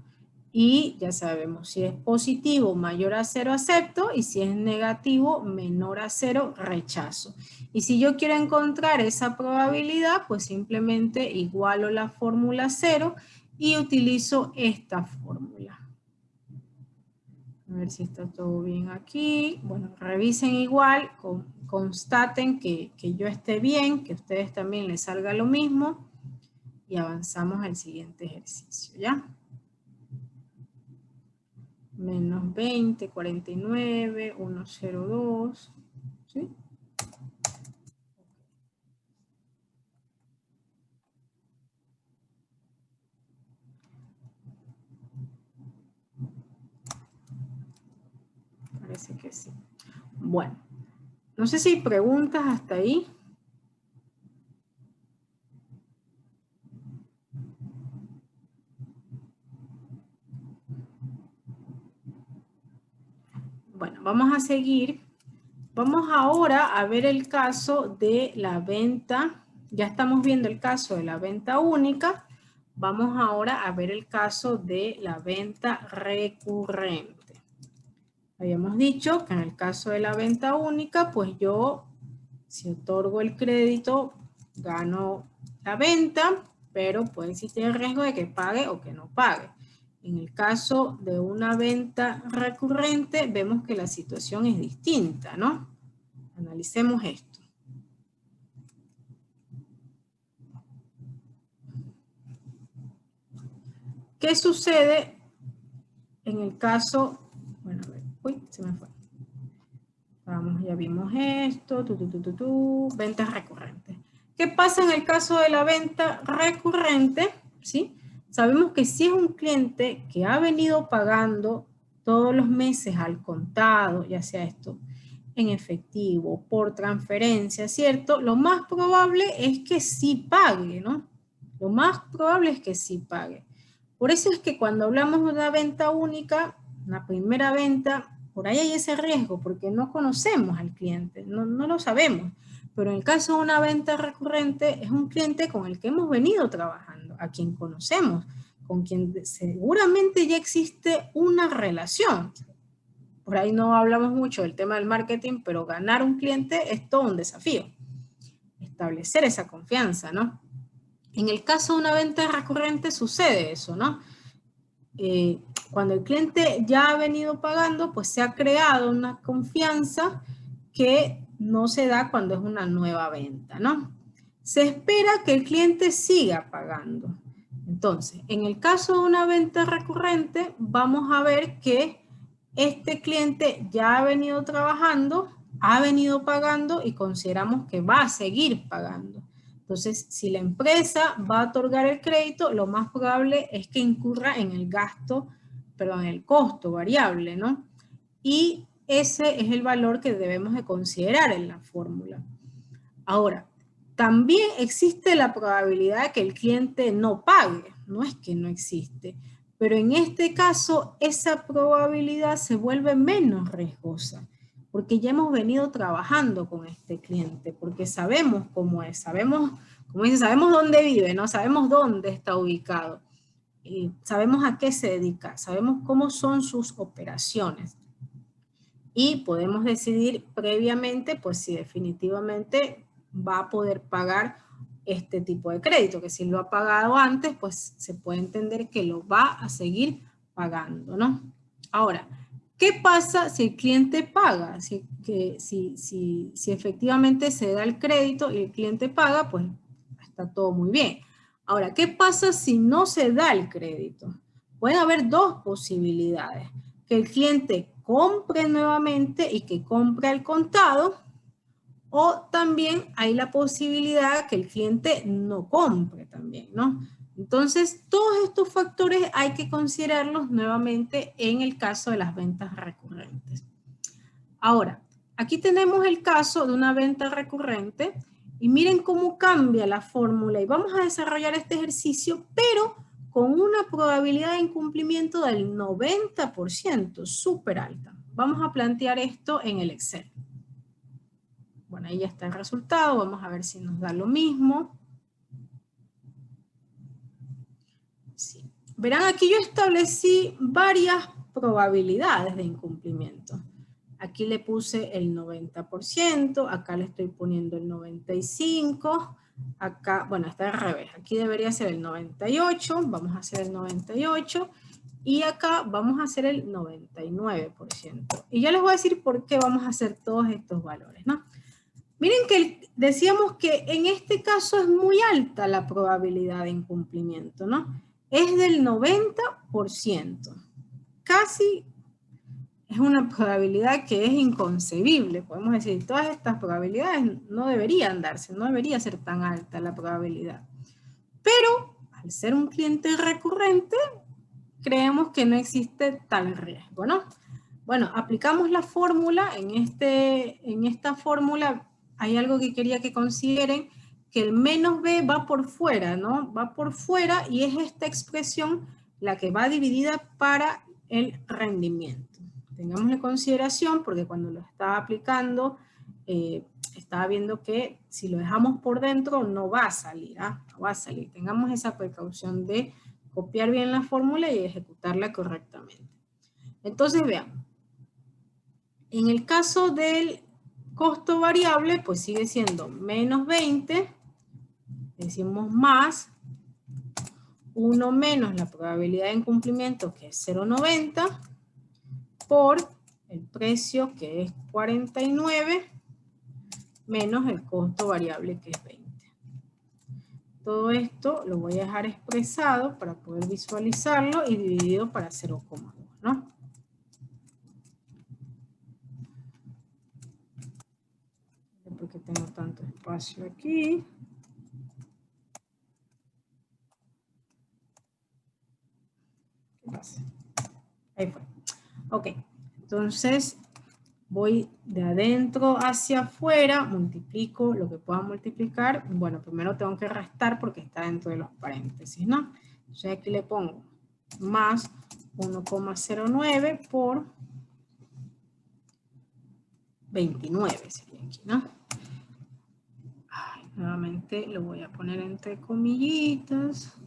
Y ya sabemos, si es positivo, mayor a 0, acepto, y si es negativo, menor a 0, rechazo. Y si yo quiero encontrar esa probabilidad, pues simplemente igualo la fórmula 0 y utilizo esta fórmula. A ver si está todo bien aquí. Bueno, revisen igual, constaten que yo esté bien, que a ustedes también les salga lo mismo, y avanzamos al siguiente ejercicio, ¿ya? Menos 20, 49, 102, ¿sí? parece que sí. Bueno, no sé si hay preguntas hasta ahí. Bueno, vamos a seguir. Vamos ahora a ver el caso de la venta. Ya estamos viendo el caso de la venta única. Vamos ahora a ver el caso de la venta recurrente. Habíamos dicho que en el caso de la venta única, pues yo, si otorgo el crédito, gano la venta, pero puede existir el riesgo de que pague o que no pague. En el caso de una venta recurrente, vemos que la situación es distinta, ¿no? Analicemos esto. ¿Qué sucede en el caso? Bueno, a ver, uy, se me fue. Vamos, ya vimos esto, ventas recurrentes. ¿Qué pasa en el caso de la venta recurrente? ¿Sí? Sabemos que si es un cliente que ha venido pagando todos los meses al contado, ya sea esto en efectivo, por transferencia, ¿cierto? Lo más probable es que sí pague, ¿no? Lo más probable es que sí pague. Por eso es que cuando hablamos de una venta única, una primera venta, por ahí hay ese riesgo, porque no conocemos al cliente, no lo sabemos. Pero en el caso de una venta recurrente, es un cliente con el que hemos venido trabajando, a quien conocemos, con quien seguramente ya existe una relación. Por ahí no hablamos mucho del tema del marketing, pero ganar un cliente es todo un desafío. Establecer esa confianza, ¿no? En el caso de una venta recurrente sucede eso, ¿no? Cuando el cliente ya ha venido pagando, pues se ha creado una confianza que no se da cuando es una nueva venta, ¿no? Se espera que el cliente siga pagando. Entonces, en el caso de una venta recurrente, vamos a ver que este cliente ya ha venido trabajando, ha venido pagando y consideramos que va a seguir pagando. Entonces, si la empresa va a otorgar el crédito, lo más probable es que incurra en el gasto, perdón, en el costo variable, ¿no? Y ese es el valor que debemos de considerar en la fórmula. Ahora, también existe la probabilidad de que el cliente no pague, no es que no existe, pero en este caso esa probabilidad se vuelve menos riesgosa, porque ya hemos venido trabajando con este cliente, porque sabemos cómo es, sabemos, como dice, sabemos dónde vive, ¿no? Sabemos dónde está ubicado, sabemos a qué se dedica, sabemos cómo son sus operaciones. Y podemos decidir previamente, pues si definitivamente va a poder pagar este tipo de crédito, que si lo ha pagado antes, pues se puede entender que lo va a seguir pagando, ¿no? Ahora, ¿qué pasa si el cliente paga? Si efectivamente se da el crédito y el cliente paga, pues está todo muy bien. Ahora, ¿qué pasa si no se da el crédito? Pueden haber dos posibilidades. Que el cliente compre nuevamente y que compre al contado, o también hay la posibilidad que el cliente no compre también, ¿no? Entonces, todos estos factores hay que considerarlos nuevamente en el caso de las ventas recurrentes. Ahora, aquí tenemos el caso de una venta recurrente y miren cómo cambia la fórmula y vamos a desarrollar este ejercicio, pero con una probabilidad de incumplimiento del 90%, súper alta. Vamos a plantear esto en el Excel. Bueno, ahí ya está el resultado. Vamos a ver si nos da lo mismo. Sí. Verán, aquí yo establecí varias probabilidades de incumplimiento. Aquí le puse el 90%, acá le estoy poniendo el 95%, acá, bueno, está al revés. Aquí debería ser el 98%, vamos a hacer el 98%, y acá vamos a hacer el 99%. Y ya les voy a decir por qué vamos a hacer todos estos valores, ¿no? Miren que decíamos que en este caso es muy alta la probabilidad de incumplimiento, ¿no? Es del 90%. Casi es una probabilidad que es inconcebible. Podemos decir, todas estas probabilidades no deberían darse, no debería ser tan alta la probabilidad. Pero al ser un cliente recurrente, creemos que no existe tal riesgo, ¿no? Bueno, aplicamos la fórmula. En esta fórmula hay algo que quería que consideren, que el menos b va por fuera, ¿no? Va por fuera y es esta expresión la que va dividida para el rendimiento. Tengamos en consideración porque cuando lo estaba aplicando, estaba viendo que si lo dejamos por dentro no va a salir, ¿ah? No va a salir. Tengamos esa precaución de copiar bien la fórmula y ejecutarla correctamente. Entonces veamos. En el caso del costo variable, pues sigue siendo menos 20, decimos más 1 menos la probabilidad de incumplimiento, que es 0,90, por el precio, que es 49, menos el costo variable, que es 20. Todo esto lo voy a dejar expresado para poder visualizarlo y dividido para 0,2, ¿no? Porque tengo tanto espacio aquí. ¿Qué pasa? Ahí fue. Ok, entonces voy de adentro hacia afuera, multiplico lo que pueda multiplicar. Bueno, primero tengo que restar porque está dentro de los paréntesis, ¿no? Entonces aquí le pongo más 1,09 por 29 sería aquí, ¿no? Ay, nuevamente lo voy a poner entre comillitas.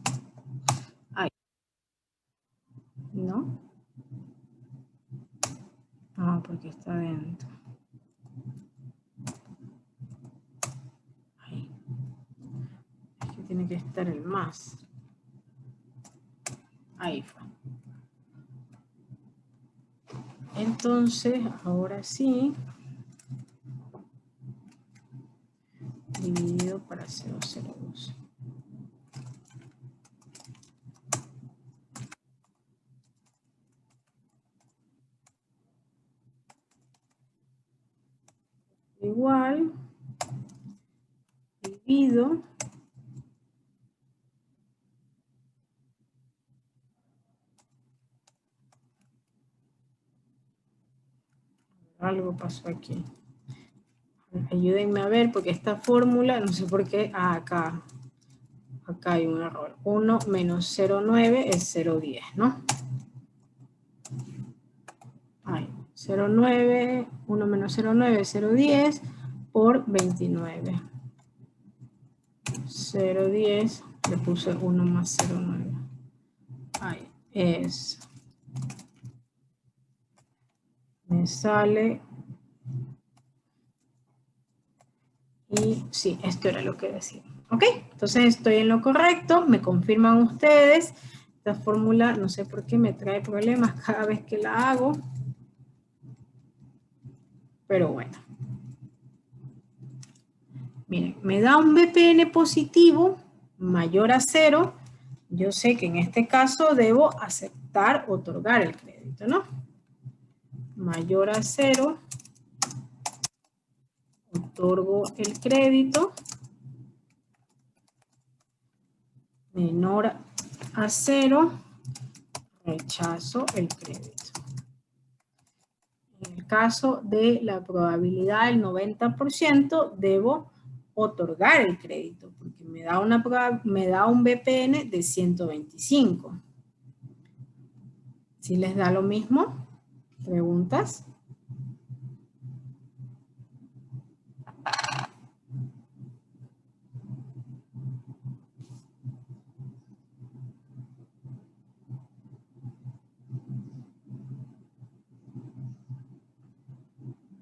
Ahí. ¿No? Ah, porque está dentro. Ahí. Es que tiene que estar el más. Ahí fue. Entonces, ahora sí. Dividido para 0,02. Igual, divido algo pasó aquí. Ayúdenme a ver porque esta fórmula, no sé por qué, acá hay un error. 1 menos 0,9 es 0,10, ¿no? Ahí, 0,9, 1 menos 0,9 es 0,10 por 29. 0,10, le puse 1 más 0,9. Ahí, es. Me sale. Y sí, esto era lo que decía. ¿Ok? Entonces estoy en lo correcto, me confirman ustedes. Esta fórmula, no sé por qué me trae problemas cada vez que la hago. Pero bueno. Miren, me da un BPN positivo mayor a 0. Yo sé que en este caso debo aceptar otorgar el crédito, ¿no? Mayor a 0. Otorgo el crédito. Menor a 0. Rechazo el crédito. En el caso de la probabilidad del 90%, debo otorgar el crédito, porque me da un BPN de 125. ¿Sí les da lo mismo? ¿Preguntas?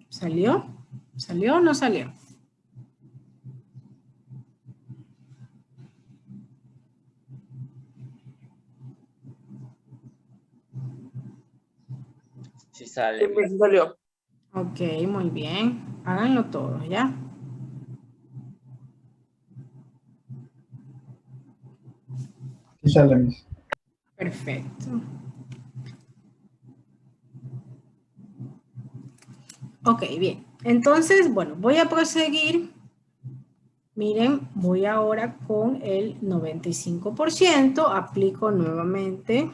¿Salió? ¿Salió o no salió? Sí sale. Sí, salió. Ok, muy bien. Háganlo todos, ¿ya? Sí sale, Miss. Perfecto. Ok, bien. Entonces, bueno, voy a proseguir. Miren, voy ahora con el 95%. Aplico nuevamente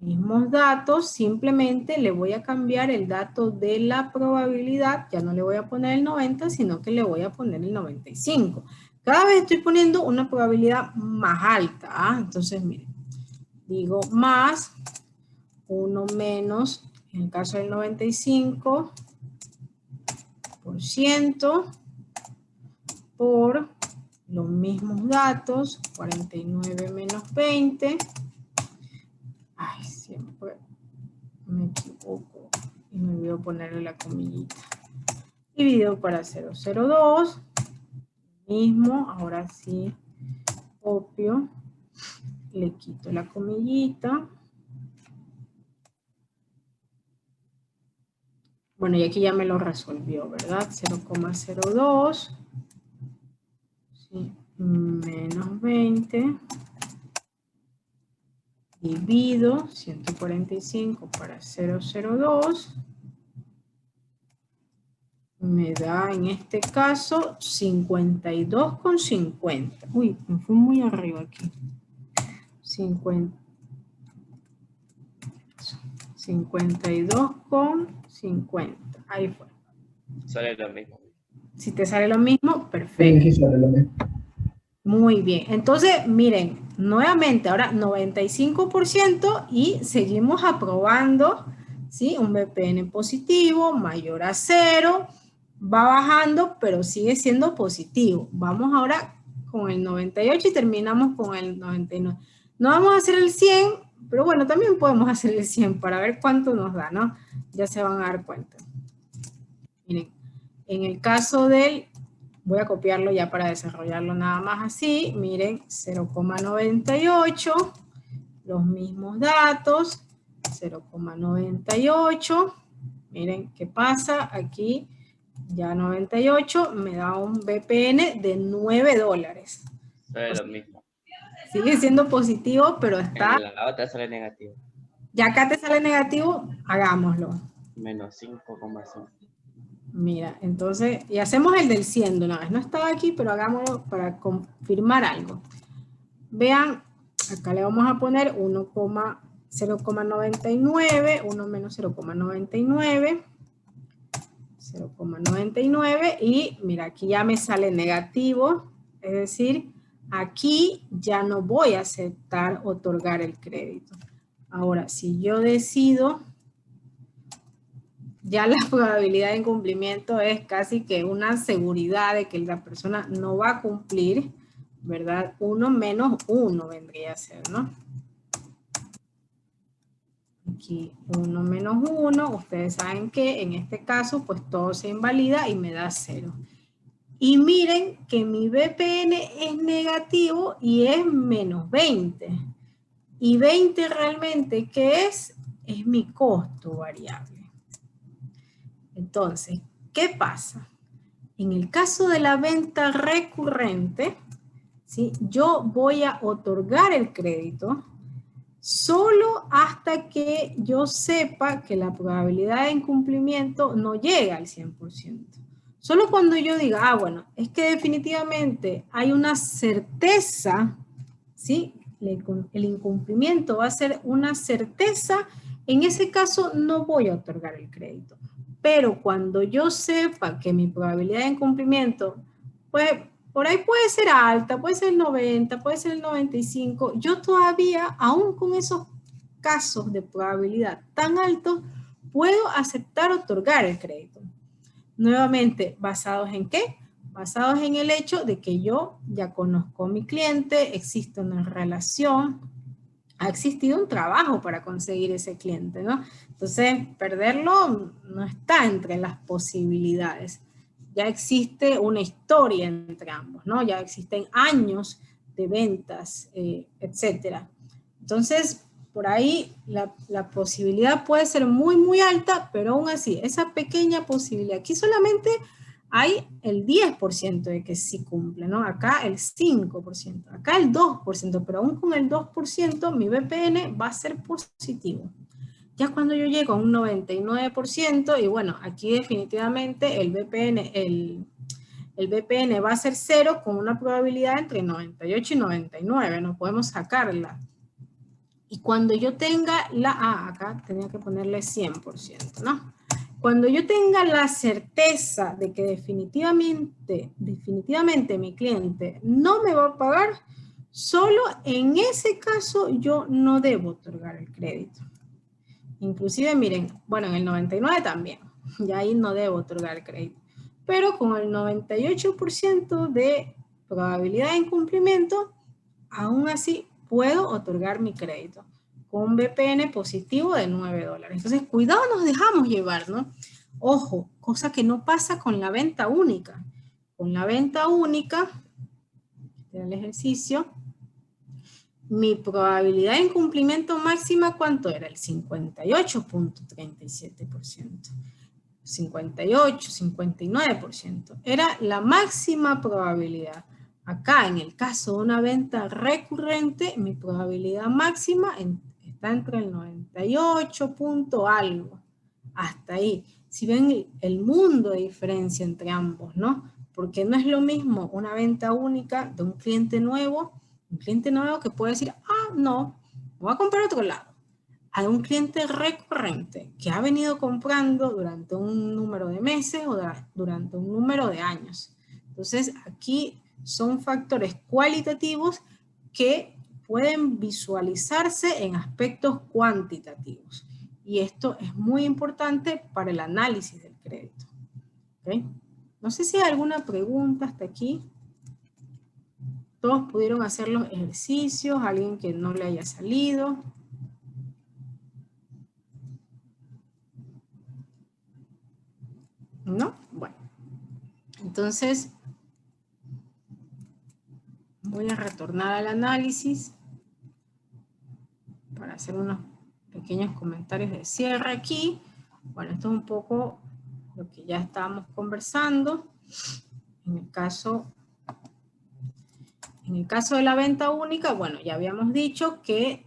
mismos datos, simplemente le voy a cambiar el dato de la probabilidad, ya no le voy a poner el 90, sino que le voy a poner el 95. Cada vez estoy poniendo una probabilidad más alta, ¿ah? Entonces, miren, digo más, 1 menos, en el caso del 95%, por los mismos datos, 49 menos 20. Ay, siempre me equivoco y me olvido ponerle la comillita. Dividido para 0,02. Mismo, ahora sí, copio, le quito la comillita. Bueno, y aquí ya me lo resolvió, ¿verdad? 0,02. Sí, menos 20. Divido 145 para 0,02. Me da en este caso 52,50. Uy, me fui muy arriba aquí. 52,50. Ahí fue. Sale lo mismo. Si te sale lo mismo, perfecto. Sí, sale lo mismo. Muy bien. Entonces, miren, nuevamente, ahora 95% y seguimos aprobando, ¿sí? Un VPN positivo, mayor a 0, va bajando, pero sigue siendo positivo. Vamos ahora con el 98 y terminamos con el 99. No vamos a hacer el 100, pero bueno, también podemos hacer el 100 para ver cuánto nos da, ¿no? Ya se van a dar cuenta. Miren, en el caso del... Voy a copiarlo ya para desarrollarlo nada más así. Miren, 0,98. Los mismos datos. 0,98. Miren qué pasa. Aquí ya 98 me da un VPN de $9. Sale lo mismo. Sigue siendo positivo, pero está... En la otra sale negativo. Ya acá te sale negativo, hagámoslo. Menos 5,5. Mira, entonces, y hacemos el del 100 de una vez. No estaba aquí, pero hagámoslo para confirmar algo. Vean, acá le vamos a poner 0,99, 1 menos 0,99, 0,99, y mira, aquí ya me sale negativo, es decir, aquí ya no voy a aceptar otorgar el crédito. Ahora, si yo decido... Ya la probabilidad de incumplimiento es casi que una seguridad de que la persona no va a cumplir, ¿verdad? 1 menos 1 vendría a ser, ¿no? Aquí 1 menos 1, ustedes saben que en este caso pues todo se invalida y me da 0. Y miren que mi VPN es negativo y es menos 20. Y 20 realmente, ¿qué es? Es mi costo variable. Entonces, ¿qué pasa? En el caso de la venta recurrente, ¿sí? Yo voy a otorgar el crédito solo hasta que yo sepa que la probabilidad de incumplimiento no llega al 100%. Solo cuando yo diga, bueno, es que definitivamente hay una certeza, ¿sí? El incumplimiento va a ser una certeza, en ese caso no voy a otorgar el crédito. Pero cuando yo sepa que mi probabilidad de incumplimiento, pues por ahí puede ser alta, puede ser el 90, puede ser el 95, yo todavía, aún con esos casos de probabilidad tan altos, puedo aceptar otorgar el crédito. Nuevamente, ¿basados en qué? Basados en el hecho de que yo ya conozco a mi cliente, existe una relación, ha existido un trabajo para conseguir ese cliente, ¿no? Entonces, perderlo no está entre las posibilidades. Ya existe una historia entre ambos, ¿no? Ya existen años de ventas, etcétera. Entonces, por ahí la posibilidad puede ser muy, muy alta, pero aún así, esa pequeña posibilidad, aquí solamente hay el 10% de que sí cumple, ¿no? Acá el 5%, acá el 2%, pero aún con el 2% mi VPN va a ser positivo. Ya cuando yo llego a un 99%, y bueno, aquí definitivamente el VPN va a ser 0 con una probabilidad entre 98 y 99, no podemos sacarla. Y cuando yo tenga acá tenía que ponerle 100%, ¿no? Cuando yo tenga la certeza de que definitivamente mi cliente no me va a pagar, solo en ese caso yo no debo otorgar el crédito. Inclusive, miren, bueno, en el 99 también, ya ahí no debo otorgar el crédito. Pero con el 98% de probabilidad de incumplimiento, aún así puedo otorgar mi crédito con un BPN positivo de $9. Entonces, cuidado, nos dejamos llevar, ¿no? Ojo, cosa que no pasa con la venta única. Con la venta única, el ejercicio, mi probabilidad de incumplimiento máxima, ¿cuánto era? El 58.37%. 58, 59%. Era la máxima probabilidad. Acá, en el caso de una venta recurrente, mi probabilidad máxima está entre el 98 punto algo. Hasta ahí. Si ven el mundo de diferencia entre ambos, ¿no? Porque no es lo mismo una venta única de un cliente nuevo que puede decir, no, voy a comprar a otro lado. A un cliente recurrente que ha venido comprando durante un número de meses o durante un número de años. Entonces, aquí son factores cualitativos que pueden visualizarse en aspectos cuantitativos. Y esto es muy importante para el análisis del crédito. ¿Okay? No sé si hay alguna pregunta hasta aquí. Todos pudieron hacer los ejercicios, alguien que no le haya salido. ¿No? Bueno. Entonces, voy a retornar al análisis para hacer unos pequeños comentarios de cierre aquí. Bueno, esto es un poco lo que ya estábamos conversando. En el caso de la venta única, bueno, ya habíamos dicho que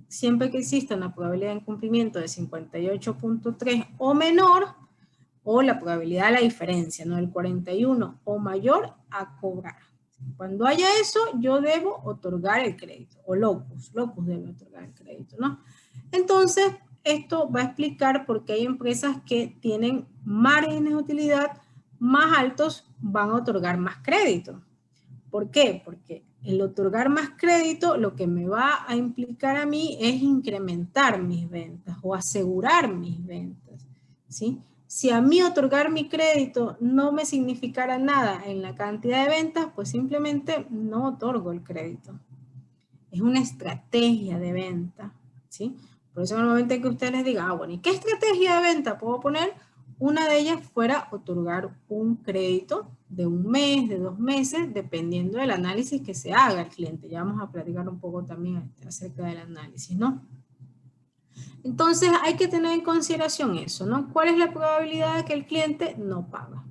siempre que exista una probabilidad de incumplimiento de 58.3 o menor, o la probabilidad de la diferencia, ¿no? El 41 o mayor a cobrar. Cuando haya eso, yo debo otorgar el crédito, o locus debe otorgar el crédito, ¿no? Entonces, esto va a explicar por qué hay empresas que tienen márgenes de utilidad más altos, van a otorgar más crédito. ¿Por qué? Porque el otorgar más crédito lo que me va a implicar a mí es incrementar mis ventas o asegurar mis ventas, ¿sí? Si a mí otorgar mi crédito no me significara nada en la cantidad de ventas, pues simplemente no otorgo el crédito. Es una estrategia de venta, ¿sí? Por eso normalmente que ustedes les digan, bueno, ¿y qué estrategia de venta puedo poner? Una de ellas fuera otorgar un crédito de un mes, de 2 meses, dependiendo del análisis que se haga al cliente. Ya vamos a platicar un poco también acerca del análisis, ¿no? Entonces hay que tener en consideración eso, ¿no? ¿Cuál es la probabilidad de que el cliente no paga?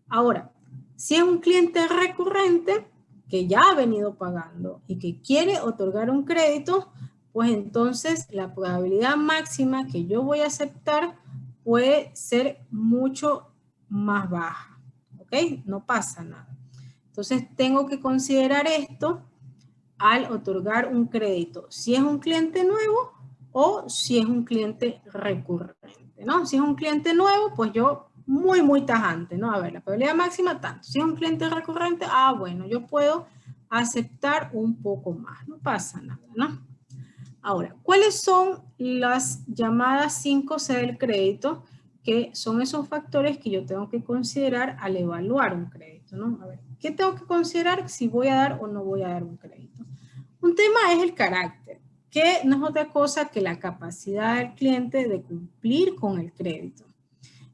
Ahora, si es un cliente recurrente que ya ha venido pagando y que quiere otorgar un crédito, pues entonces la probabilidad máxima que yo voy a aceptar puede ser mucho más baja, ¿ok? No pasa nada. Entonces tengo que considerar esto al otorgar un crédito. Si es un cliente nuevo o si es un cliente recurrente, ¿no? Si es un cliente nuevo, pues yo muy tajante, ¿no? A ver, la probabilidad máxima tanto. Si es un cliente recurrente, bueno, yo puedo aceptar un poco más, no pasa nada, ¿no? Ahora, ¿cuáles son las llamadas 5C del crédito? Que son esos factores que yo tengo que considerar al evaluar un crédito, ¿no? A ver, ¿qué tengo que considerar si voy a dar o no voy a dar un crédito? Un tema es el carácter, que no es otra cosa que la capacidad del cliente de cumplir con el crédito.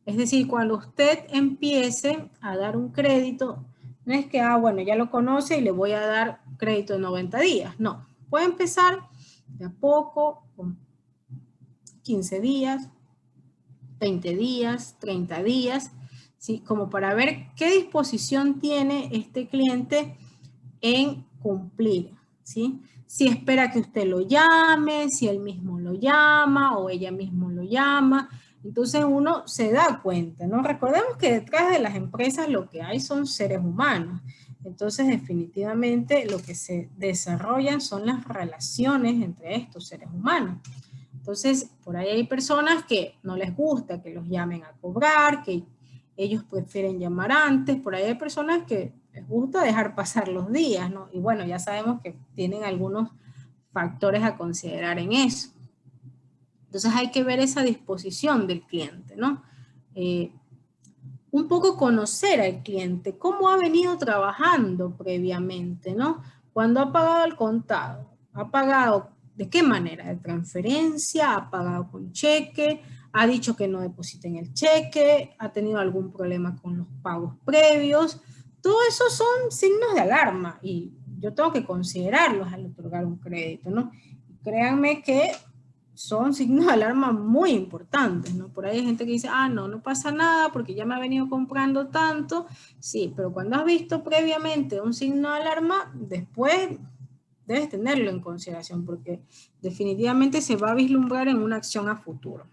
Es decir, cuando usted empiece a dar un crédito, no es que, bueno, ya lo conoce y le voy a dar crédito de 90 días. No, puede empezar de a poco, con 15 días, 20 días, 30 días, ¿sí? Como para ver qué disposición tiene este cliente en cumplir, ¿sí? Si espera que usted lo llame, si él mismo lo llama o ella mismo lo llama. Entonces uno se da cuenta, ¿no? Recordemos que detrás de las empresas lo que hay son seres humanos. Entonces, definitivamente, lo que se desarrollan son las relaciones entre estos seres humanos. Entonces, por ahí hay personas que no les gusta que los llamen a cobrar, que ellos prefieren llamar antes, por ahí hay personas que les gusta dejar pasar los días, ¿no? Y bueno, ya sabemos que tienen algunos factores a considerar en eso. Entonces hay que ver esa disposición del cliente, ¿no? Un poco conocer al cliente, cómo ha venido trabajando previamente, ¿no? Cuando ha pagado al contado, ha pagado, ¿de qué manera? ¿De transferencia? ¿Ha pagado con cheque? ¿Ha dicho que no depositen el cheque? ¿Ha tenido algún problema con los pagos previos? Todo eso son signos de alarma y yo tengo que considerarlos al otorgar un crédito, ¿no? Créanme que son signos de alarma muy importantes, ¿no? Por ahí hay gente que dice, ah, no pasa nada porque ya me ha venido comprando tanto. Sí, pero cuando has visto previamente un signo de alarma, después debes tenerlo en consideración porque definitivamente se va a vislumbrar en una acción a futuro.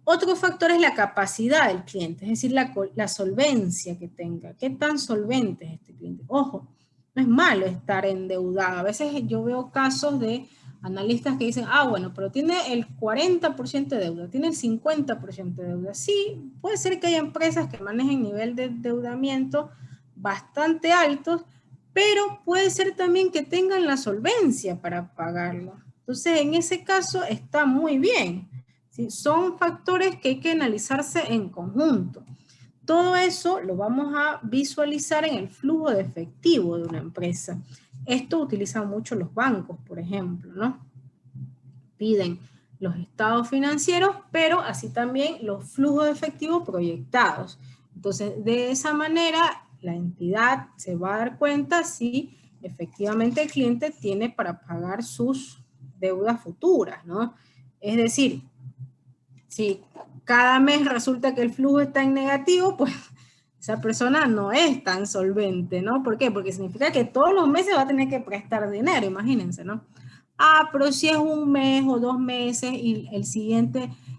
Otro factor es la capacidad del cliente, es decir, la solvencia que tenga. ¿Qué tan solvente es este cliente? Ojo, no es malo estar endeudado. A veces yo veo casos de analistas que dicen, ah, bueno, pero tiene el 40% de deuda, tiene el 50% de deuda. Sí, puede ser que haya empresas que manejen nivel de endeudamiento bastante altos, pero puede ser también que tengan la solvencia para pagarlo. Entonces, en ese caso está muy bien. ¿Sí? Son factores que hay que analizarse en conjunto. Todo eso lo vamos a visualizar en el flujo de efectivo de una empresa. Esto utilizan mucho los bancos, por ejemplo, ¿no? Piden los estados financieros, pero así también los flujos de efectivo proyectados. Entonces, de esa manera, la entidad se va a dar cuenta si efectivamente el cliente tiene para pagar sus deudas futuras, ¿no? Es decir, si cada mes resulta que el flujo está en negativo, pues esa persona no es tan solvente, ¿no? ¿Por qué? Porque significa que todos los meses va a tener que prestar dinero, imagínense, ¿no? Ah, pero si es un mes o 2 meses y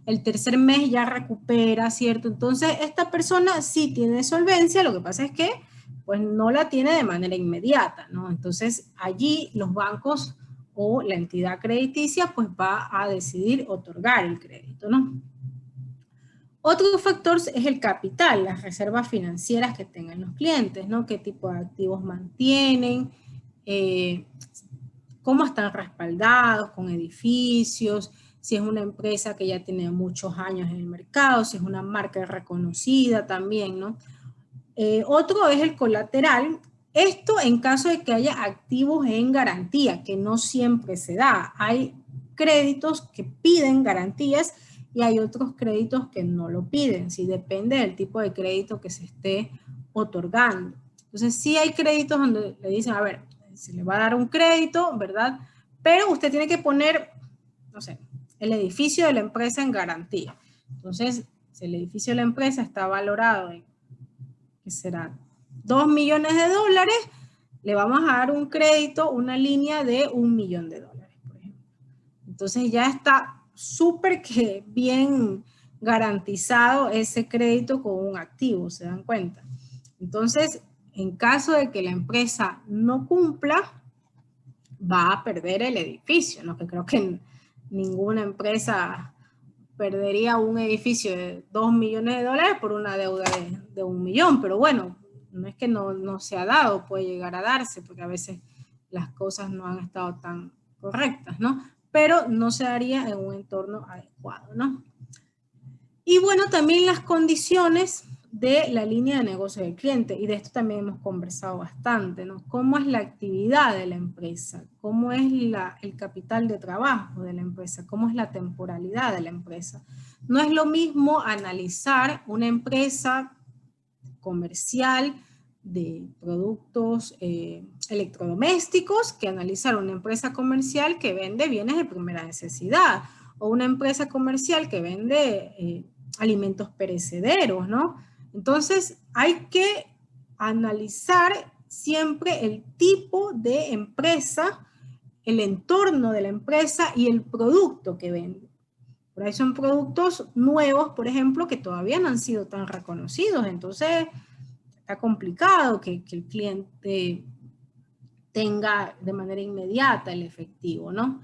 el tercer mes ya recupera, ¿cierto? Entonces, esta persona sí tiene solvencia, lo que pasa es que pues no la tiene de manera inmediata, ¿no? Entonces, allí los bancos o la entidad crediticia pues va a decidir otorgar el crédito, ¿no? Otro factor es el capital, las reservas financieras que tengan los clientes, ¿no? ¿Qué tipo de activos mantienen? ¿Cómo están respaldados con edificios? Si es una empresa que ya tiene muchos años en el mercado, si es una marca reconocida también, ¿no? Otro es el colateral. Esto en caso de que haya activos en garantía, que no siempre se da. Hay créditos que piden garantías y hay otros créditos que no lo piden, ¿sí? Depende del tipo de crédito que se esté otorgando. Entonces, sí hay créditos donde le dicen, a ver, se le va a dar un crédito, ¿verdad? Pero usted tiene que poner, no sé, el edificio de la empresa en garantía. Entonces, si el edificio de la empresa está valorado en, ¿qué será? $2 millones, le vamos a dar un crédito, una línea de $1 millón, por ejemplo. Entonces ya está súper que bien garantizado ese crédito con un activo, ¿se dan cuenta? Entonces, en caso de que la empresa no cumpla, va a perder el edificio, ¿no? Que creo que ninguna empresa perdería un edificio de $2 millones por una deuda de $1 millón, pero bueno, no es que no se ha dado, puede llegar a darse, porque a veces las cosas no han estado tan correctas, ¿no? Pero no se daría en un entorno adecuado, ¿no? Y bueno, también las condiciones de la línea de negocio del cliente, y de esto también hemos conversado bastante, ¿no? ¿Cómo es la actividad de la empresa? ¿Cómo es el capital de trabajo de la empresa? ¿Cómo es la temporalidad de la empresa? No es lo mismo analizar una empresa comercial de productos electrodomésticos que analizar una empresa comercial que vende bienes de primera necesidad o una empresa comercial que vende alimentos perecederos, ¿no? Entonces hay que analizar siempre el tipo de empresa, el entorno de la empresa y el producto que vende. Por ahí son productos nuevos, por ejemplo, que todavía no han sido tan reconocidos, entonces está complicado que el cliente tenga de manera inmediata el efectivo, ¿no?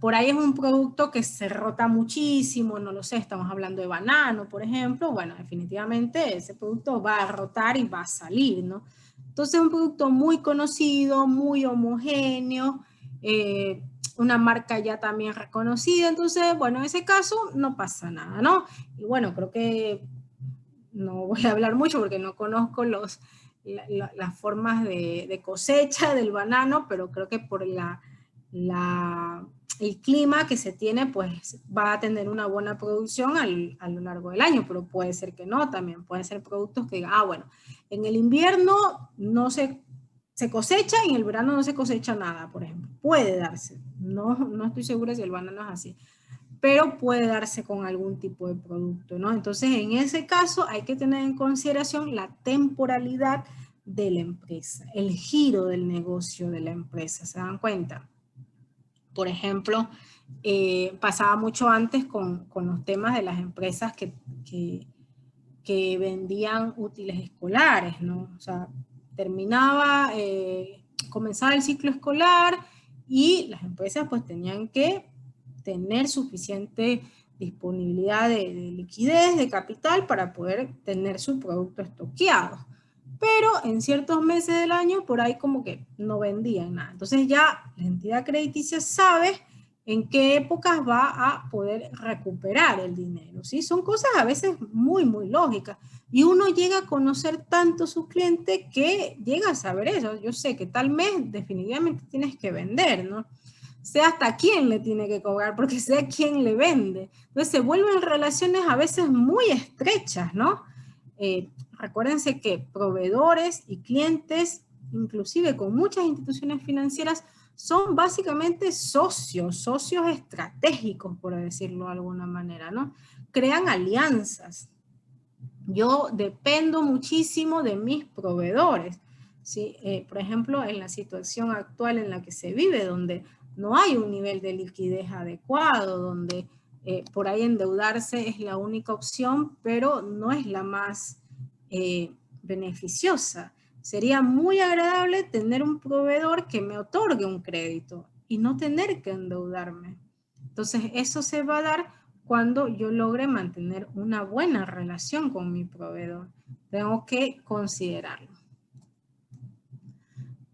Por ahí es un producto que se rota muchísimo, no lo sé, estamos hablando de banano, por ejemplo, bueno, definitivamente ese producto va a rotar y va a salir, ¿no? Entonces es un producto muy conocido, muy homogéneo, una marca ya también reconocida, entonces, bueno, en ese caso no pasa nada, ¿no? Y bueno, creo que no voy a hablar mucho porque no conozco las formas de cosecha del banano, pero creo que por el clima que se tiene, pues va a tener una buena producción a lo largo del año, pero puede ser que no, también pueden ser productos que digan, bueno, en el invierno no se cosecha y en el verano no se cosecha nada, por ejemplo. Puede darse, no estoy segura si el banano es así, pero puede darse con algún tipo de producto, ¿no? Entonces, en ese caso hay que tener en consideración la temporalidad de la empresa, el giro del negocio de la empresa, ¿se dan cuenta? Por ejemplo, pasaba mucho antes con los temas de las empresas que vendían útiles escolares, ¿no? O sea, comenzaba el ciclo escolar y las empresas pues tenían que tener suficiente disponibilidad de liquidez, de capital para poder tener su producto estoqueado. Pero en ciertos meses del año por ahí como que no vendían nada. Entonces ya la entidad crediticia sabe en qué épocas va a poder recuperar el dinero, ¿sí? Son cosas a veces muy, muy lógicas. Y uno llega a conocer tanto a su cliente que llega a saber eso. Yo sé que tal mes definitivamente tienes que vender, ¿no? Sé hasta quién le tiene que cobrar, porque sé a quién le vende. Entonces se vuelven relaciones a veces muy estrechas, ¿no? Recuérdense que proveedores y clientes, inclusive con muchas instituciones financieras, son básicamente socios estratégicos, por decirlo de alguna manera, ¿no? Crean alianzas. Yo dependo muchísimo de mis proveedores, ¿sí? Por ejemplo, en la situación actual en la que se vive, donde no hay un nivel de liquidez adecuado, donde por ahí endeudarse es la única opción, pero no es la más beneficiosa. Sería muy agradable tener un proveedor que me otorgue un crédito y no tener que endeudarme. Entonces, eso se va a dar cuando yo logre mantener una buena relación con mi proveedor. Tengo que considerarlo.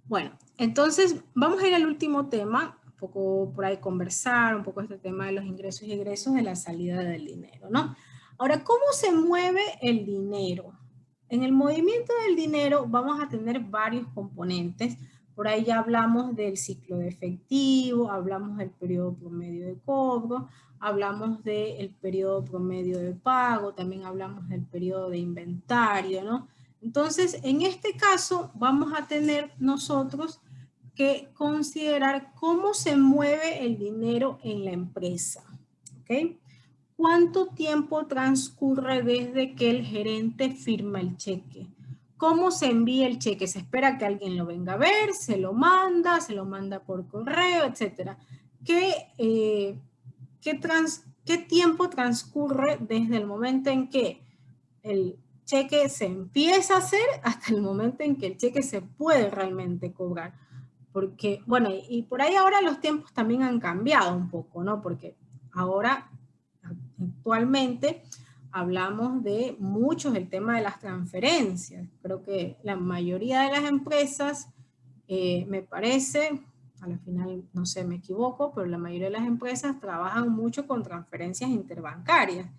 Bueno, entonces vamos a ir al último tema, un poco por ahí conversar, un poco este tema de los ingresos y egresos de la salida del dinero, ¿no? Ahora, ¿cómo se mueve el dinero? En el movimiento del dinero vamos a tener varios componentes. Por ahí ya hablamos del ciclo de efectivo, hablamos del periodo promedio de cobro, hablamos del periodo promedio de pago, también hablamos del periodo de inventario, ¿no? Entonces, en este caso, vamos a tener nosotros que considerar cómo se mueve el dinero en la empresa, ¿ok? ¿Cuánto tiempo transcurre desde que el gerente firma el cheque? ¿Cómo se envía el cheque? ¿Se espera que alguien lo venga a ver? ¿Se lo manda por correo, etcétera? ¿Qué tiempo transcurre desde el momento en que el cheque se empieza a hacer hasta el momento en que el cheque se puede realmente cobrar? Porque, bueno, y por ahí ahora los tiempos también han cambiado un poco, ¿no? Porque ahora, actualmente, hablamos de mucho del tema de las transferencias. Creo que la mayoría de las empresas, me parece, a la final no sé, me equivoco, pero la mayoría de las empresas trabajan mucho con transferencias interbancarias.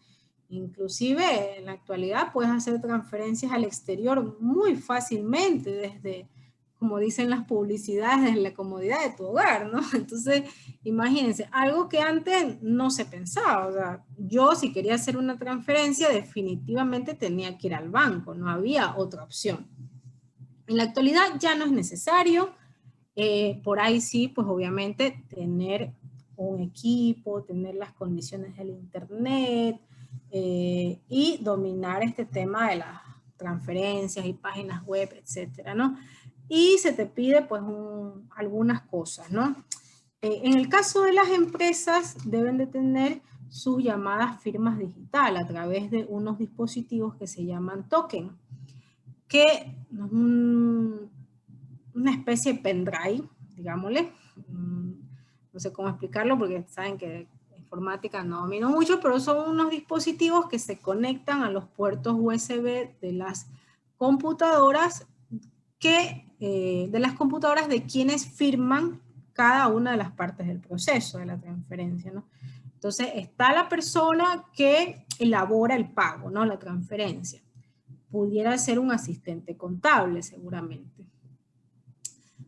Inclusive en la actualidad puedes hacer transferencias al exterior muy fácilmente desde, como dicen las publicidades, desde la comodidad de tu hogar, ¿no? Entonces, imagínense, algo que antes no se pensaba. O sea, yo si quería hacer una transferencia definitivamente tenía que ir al banco, no había otra opción. En la actualidad ya no es necesario. Por ahí sí, pues obviamente tener un equipo, tener las condiciones del internet y dominar este tema de las transferencias y páginas web, etcétera, ¿no? Y se te pide pues algunas cosas, ¿no? En el caso de las empresas deben de tener sus llamadas firmas digital a través de unos dispositivos que se llaman token. que una especie de pendrive, digámosle. No sé cómo explicarlo porque saben que de informática no domino mucho, pero son unos dispositivos que se conectan a los puertos USB de las computadoras de quienes firman cada una de las partes del proceso de la transferencia, ¿no? Entonces está la persona que elabora el pago, ¿no? La transferencia. Pudiera ser un asistente contable seguramente.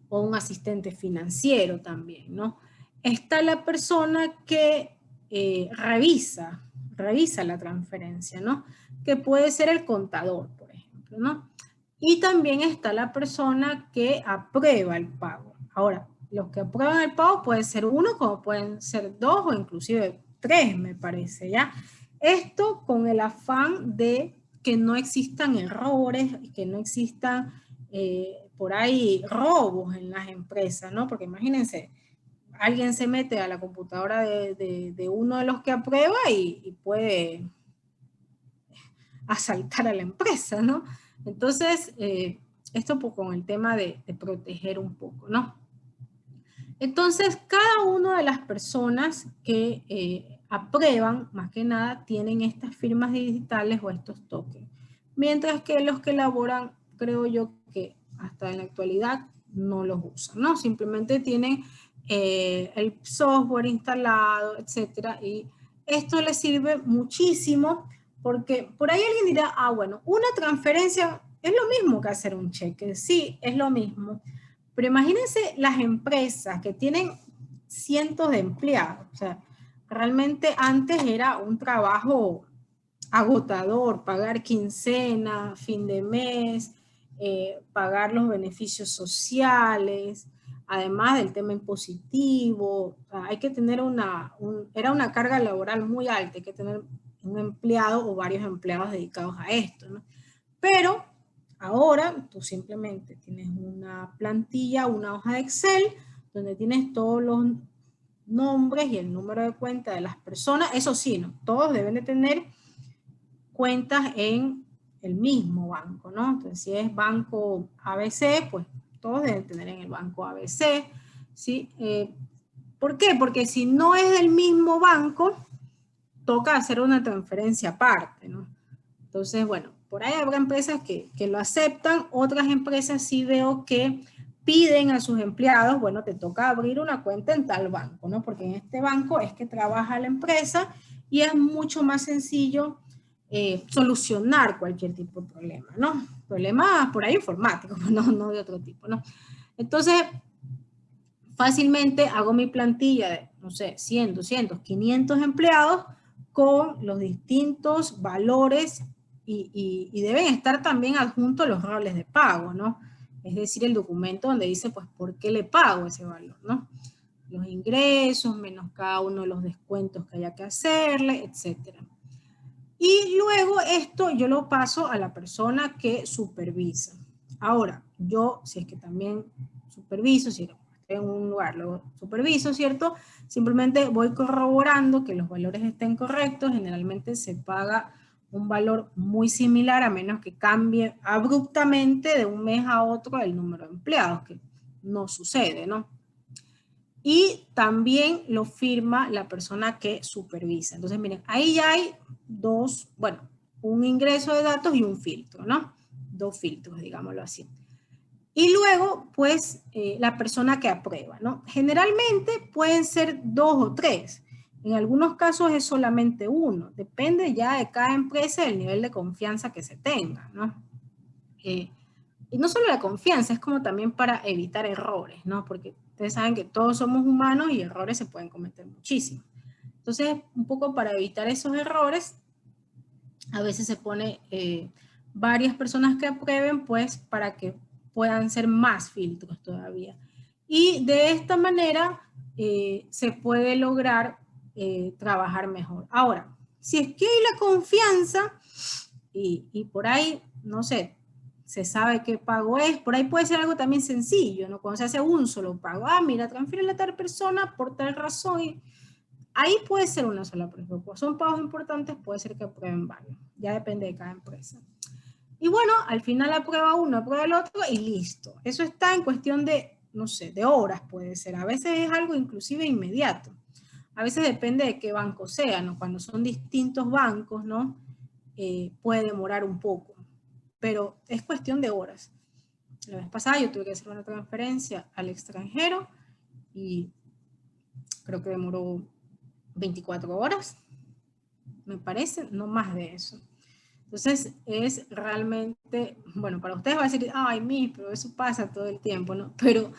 O un asistente financiero también, ¿no? Está la persona que revisa la transferencia, ¿no? Que puede ser el contador, por ejemplo, ¿no? Y también está la persona que aprueba el pago. Ahora, los que aprueban el pago puede ser uno, como pueden ser dos o inclusive tres, me parece, ¿ya? Esto con el afán de que no existan errores, que no existan por ahí robos en las empresas, ¿no? Porque imagínense, alguien se mete a la computadora de uno de los que aprueba y puede asaltar a la empresa, ¿no? Entonces, esto pues, con el tema de proteger un poco, ¿no? Entonces, cada una de las personas que aprueban, más que nada, tienen estas firmas digitales o estos tokens. Mientras que los que elaboran, creo yo que hasta en la actualidad no los usan, ¿no? Simplemente tienen el software instalado, etcétera, y esto les sirve muchísimo porque por ahí alguien dirá, ah, bueno, una transferencia es lo mismo que hacer un cheque. Sí, es lo mismo. Pero imagínense las empresas que tienen cientos de empleados. O sea, realmente antes era un trabajo agotador, pagar quincena, fin de mes, pagar los beneficios sociales, además del tema impositivo. O sea, hay que tener era una carga laboral muy alta, hay que tener un empleado o varios empleados dedicados a esto, ¿no? Pero ahora tú simplemente tienes una plantilla, una hoja de Excel, donde tienes todos los nombres y el número de cuenta de las personas. Eso sí, ¿no? Todos deben de tener cuentas en el mismo banco, ¿no? Entonces, si es banco ABC, pues todos deben tener en el banco ABC, ¿sí? ¿Por qué? Porque si no es del mismo banco, toca hacer una transferencia aparte, ¿no? Entonces, bueno, por ahí habrá empresas que lo aceptan, otras empresas sí veo que piden a sus empleados, bueno, te toca abrir una cuenta en tal banco, ¿no? Porque en este banco es que trabaja la empresa y es mucho más sencillo solucionar cualquier tipo de problema, ¿no? Problemas por ahí informáticos, no de otro tipo, ¿no? Entonces, fácilmente hago mi plantilla de, no sé, 100, 200, 500 empleados con los distintos valores y deben estar también adjuntos los roles de pago, ¿no? Es decir, el documento donde dice, pues, ¿por qué le pago ese valor, no? Los ingresos, menos cada uno de los descuentos que haya que hacerle, etcétera. Y luego esto yo lo paso a la persona que supervisa. Ahora, yo, si es que también superviso, si estoy en un lugar, lo superviso, ¿cierto? Simplemente voy corroborando que los valores estén correctos. Generalmente se paga un valor muy similar, a menos que cambie abruptamente de un mes a otro el número de empleados, que no sucede, ¿no? Y también lo firma la persona que supervisa. Entonces, miren, ahí ya hay dos, bueno, un ingreso de datos y un filtro, ¿no? Dos filtros, digámoslo así. Y luego, pues, la persona que aprueba, ¿no? Generalmente pueden ser dos o tres. En algunos casos es solamente uno. Depende ya de cada empresa del nivel de confianza que se tenga, ¿no? Y no solo la confianza, es como también para evitar errores, ¿no? Porque ustedes saben que todos somos humanos y errores se pueden cometer muchísimo. Entonces, un poco para evitar esos errores, a veces se pone varias personas que aprueben, pues, para que puedan ser más filtros todavía. Y de esta manera se puede lograr trabajar mejor. Ahora, si es que hay la confianza y por ahí, no sé, se sabe qué pago es, por ahí puede ser algo también sencillo, ¿no? Cuando se hace un solo pago, ah, mira, transfiere a tal persona por tal razón, y ahí puede ser una sola persona. Son pagos importantes, puede ser que aprueben varios, ya depende de cada empresa. Y bueno, al final aprueba uno, aprueba el otro y listo. Eso está en cuestión de, no sé, de horas puede ser. A veces es algo inclusive inmediato. A veces depende de qué banco sea, ¿no? Cuando son distintos bancos, ¿no? Puede demorar un poco. Pero es cuestión de horas. La vez pasada yo tuve que hacer una transferencia al extranjero y creo que demoró 24 horas, me parece, no más de eso. Entonces es realmente, bueno, para ustedes va a decir, ay, pero eso pasa todo el tiempo, ¿no? Pero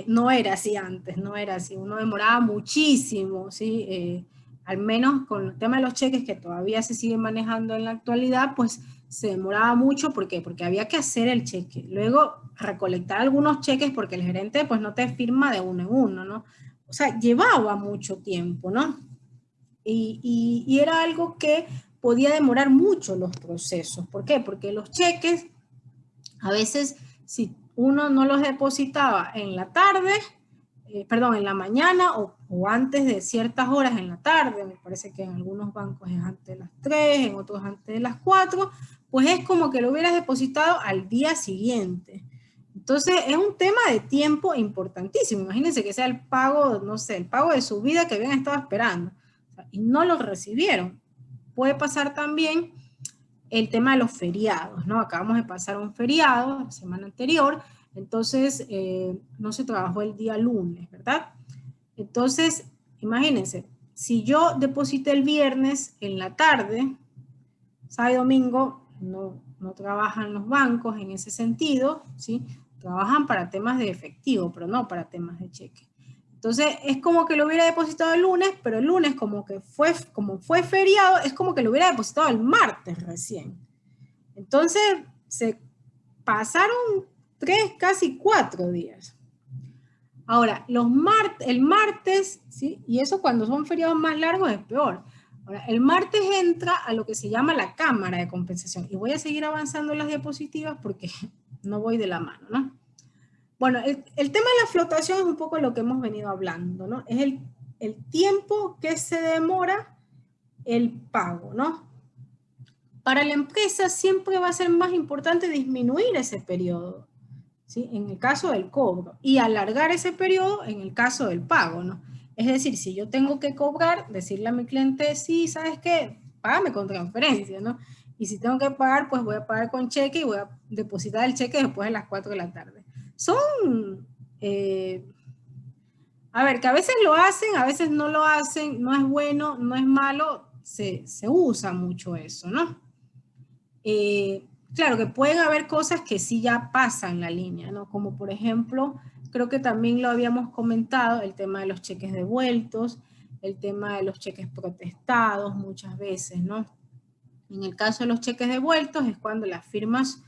no era así antes, no era así, uno demoraba muchísimo, ¿sí? Al menos con el tema de los cheques que todavía se siguen manejando en la actualidad, pues se demoraba mucho, ¿por qué? Porque había que hacer el cheque, luego recolectar algunos cheques porque el gerente pues no te firma de uno en uno, ¿no? O sea, llevaba mucho tiempo, ¿no? Y era algo que podía demorar mucho los procesos. ¿Por qué? Porque los cheques, a veces, si uno no los depositaba en la tarde, perdón, en la mañana o antes de ciertas horas en la tarde, me parece que en algunos bancos es antes de las 3, en otros antes de las 4, pues es como que lo hubieras depositado al día siguiente. Entonces es un tema de tiempo importantísimo. Imagínense que sea el pago, no sé, el pago de su vida que habían estado esperando. O sea, y no lo recibieron. Puede pasar también el tema de los feriados, ¿no? Acabamos de pasar un feriado la semana anterior, entonces no se trabajó el día lunes, ¿verdad? Entonces, imagínense, si yo deposité el viernes en la tarde, sábado y domingo no trabajan los bancos en ese sentido, ¿sí? Trabajan para temas de efectivo, pero no para temas de cheque. Entonces, es como que lo hubiera depositado el lunes, pero el lunes como fue feriado, es como que lo hubiera depositado el martes recién. Entonces, se pasaron 3, casi 4 días. Ahora, el martes, ¿sí? Y eso cuando son feriados más largos es peor. Ahora, el martes entra a lo que se llama la cámara de compensación. Y voy a seguir avanzando en las diapositivas porque no voy de la mano, ¿no? Bueno, el tema de la flotación es un poco lo que hemos venido hablando, ¿no? Es el tiempo que se demora el pago, ¿no? Para la empresa siempre va a ser más importante disminuir ese periodo, ¿sí? En el caso del cobro, y alargar ese periodo en el caso del pago, ¿no? Es decir, si yo tengo que cobrar, decirle a mi cliente, sí, ¿sabes qué? Págame con transferencia, ¿no? Y si tengo que pagar, pues voy a pagar con cheque y voy a depositar el cheque después de las 4 de la tarde. Son, a ver, que a veces lo hacen, a veces no lo hacen, no es bueno, no es malo, se usa mucho eso, ¿no? Claro que pueden haber cosas que sí ya pasan la línea, ¿no? Como por ejemplo, creo que también lo habíamos comentado, el tema de los cheques devueltos, el tema de los cheques protestados muchas veces, ¿no? En el caso de los cheques devueltos es cuando las firmas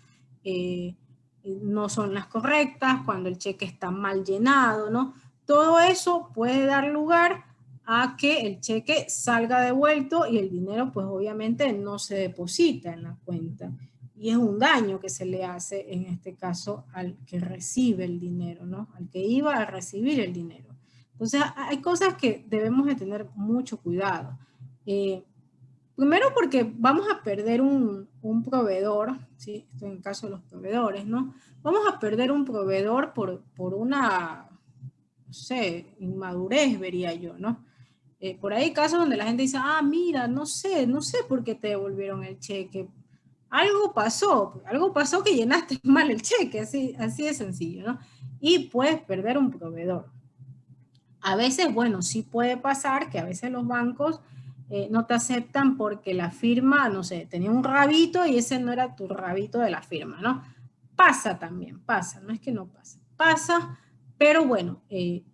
no son las correctas, cuando el cheque está mal llenado, ¿no? Todo eso puede dar lugar a que el cheque salga devuelto y el dinero pues obviamente no se deposita en la cuenta. Y es un daño que se le hace en este caso al que recibe el dinero, ¿no? Al que iba a recibir el dinero. Entonces hay cosas que debemos de tener mucho cuidado. Primero porque vamos a perder un proveedor, ¿sí? Esto en el caso de los proveedores, ¿no? Vamos a perder un proveedor por una, no sé, inmadurez, vería yo, ¿no? Por ahí hay casos donde la gente dice, mira, no sé por qué te devolvieron el cheque. Algo pasó que llenaste mal el cheque, así de sencillo, ¿no? Y puedes perder un proveedor. A veces, bueno, sí puede pasar que a veces los bancos no te aceptan porque la firma, no sé, tenía un rabito y ese no era tu rabito de la firma, ¿no? Pasa también, pasa, no es que no pasa, pasa, pero bueno, en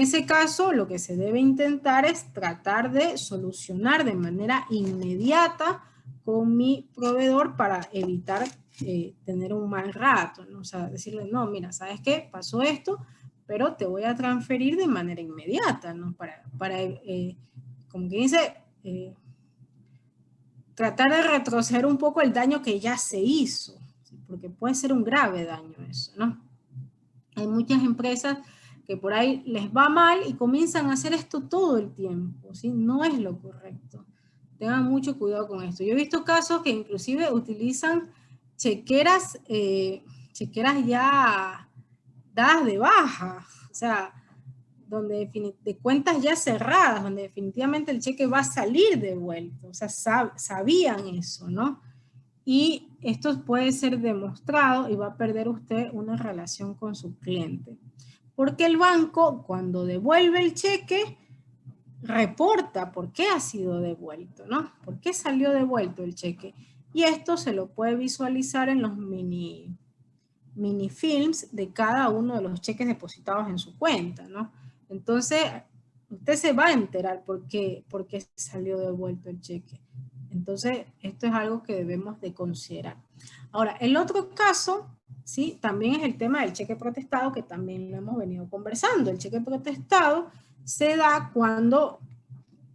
ese caso lo que se debe intentar es tratar de solucionar de manera inmediata con mi proveedor para evitar tener un mal rato, ¿no? O sea, decirle, no, mira, ¿sabes qué? Pasó esto, pero te voy a transferir de manera inmediata, ¿no? Para como que dice, tratar de retroceder un poco el daño que ya se hizo, ¿sí? Porque puede ser un grave daño eso, ¿no? Hay muchas empresas que por ahí les va mal y comienzan a hacer esto todo el tiempo, ¿sí? No es lo correcto. Tengan mucho cuidado con esto. Yo he visto casos que inclusive utilizan chequeras ya dadas de baja, o sea, donde de cuentas ya cerradas, donde definitivamente el cheque va a salir devuelto, o sea, sabían eso, ¿no? Y esto puede ser demostrado y va a perder usted una relación con su cliente. Porque el banco, cuando devuelve el cheque, reporta por qué ha sido devuelto, ¿no? ¿Por qué salió devuelto el cheque? Y esto se lo puede visualizar en los mini films de cada uno de los cheques depositados en su cuenta, ¿no? Entonces, usted se va a enterar por qué salió devuelto el cheque. Entonces, esto es algo que debemos de considerar. Ahora, el otro caso, ¿sí? También es el tema del cheque protestado, que también lo hemos venido conversando. El cheque protestado se da cuando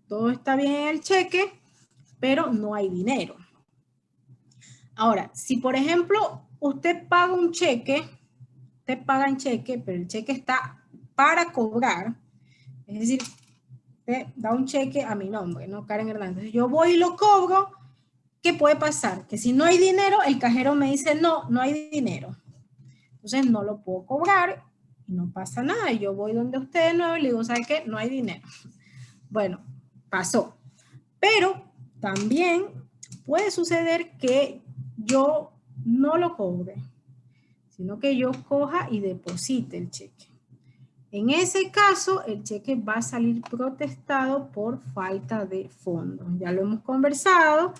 todo está bien en el cheque, pero no hay dinero. Ahora, si por ejemplo usted paga un cheque, usted paga en cheque, pero el cheque está para cobrar, es decir, usted da un cheque a mi nombre, ¿no? Karen Hernández. Yo voy y lo cobro, ¿qué puede pasar? Que si no hay dinero, el cajero me dice, no, no hay dinero. Entonces no lo puedo cobrar y no pasa nada. Yo voy donde usted de nuevo y le digo, ¿sabe qué? No hay dinero. Bueno, pasó. Pero también puede suceder que yo no lo cobre, sino que yo coja y deposite el cheque. En ese caso, el cheque va a salir protestado por falta de fondos. Ya lo hemos conversado.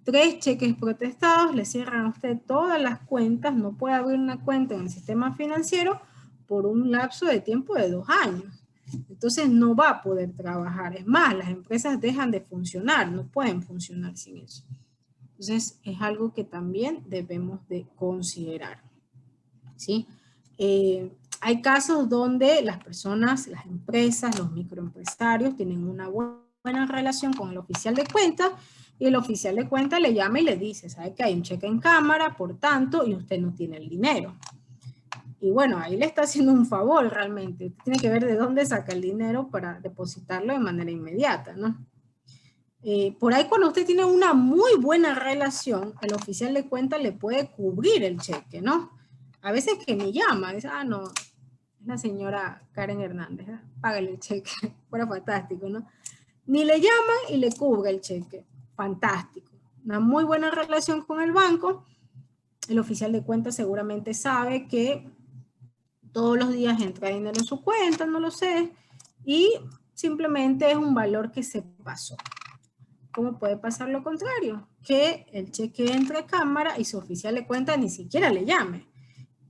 3 cheques protestados, le cierran a usted todas las cuentas, no puede abrir una cuenta en el sistema financiero por un lapso de tiempo de 2 años. Entonces no va a poder trabajar. Es más, las empresas dejan de funcionar, no pueden funcionar sin eso. Entonces es algo que también debemos de considerar, ¿sí? Hay casos donde las personas, las empresas, los microempresarios tienen una buena relación con el oficial de cuentas y el oficial de cuentas le llama y le dice, sabe que hay un cheque en cámara, por tanto, y usted no tiene el dinero. Y bueno, ahí le está haciendo un favor realmente. Usted tiene que ver de dónde saca el dinero para depositarlo de manera inmediata, ¿no? Por ahí cuando usted tiene una muy buena relación, el oficial de cuentas le puede cubrir el cheque, ¿no? A veces que me llama, dice, ah, no, es la señora Karen Hernández, ¿eh? Págale el cheque, fuera fantástico, ¿no? Ni le llama y le cubre el cheque, fantástico. Una muy buena relación con el banco, el oficial de cuentas seguramente sabe que todos los días entra dinero en su cuenta, no lo sé, y simplemente es un valor que se pasó. ¿Cómo puede pasar lo contrario? Que el cheque entre a cámara y su oficial de cuentas ni siquiera le llame.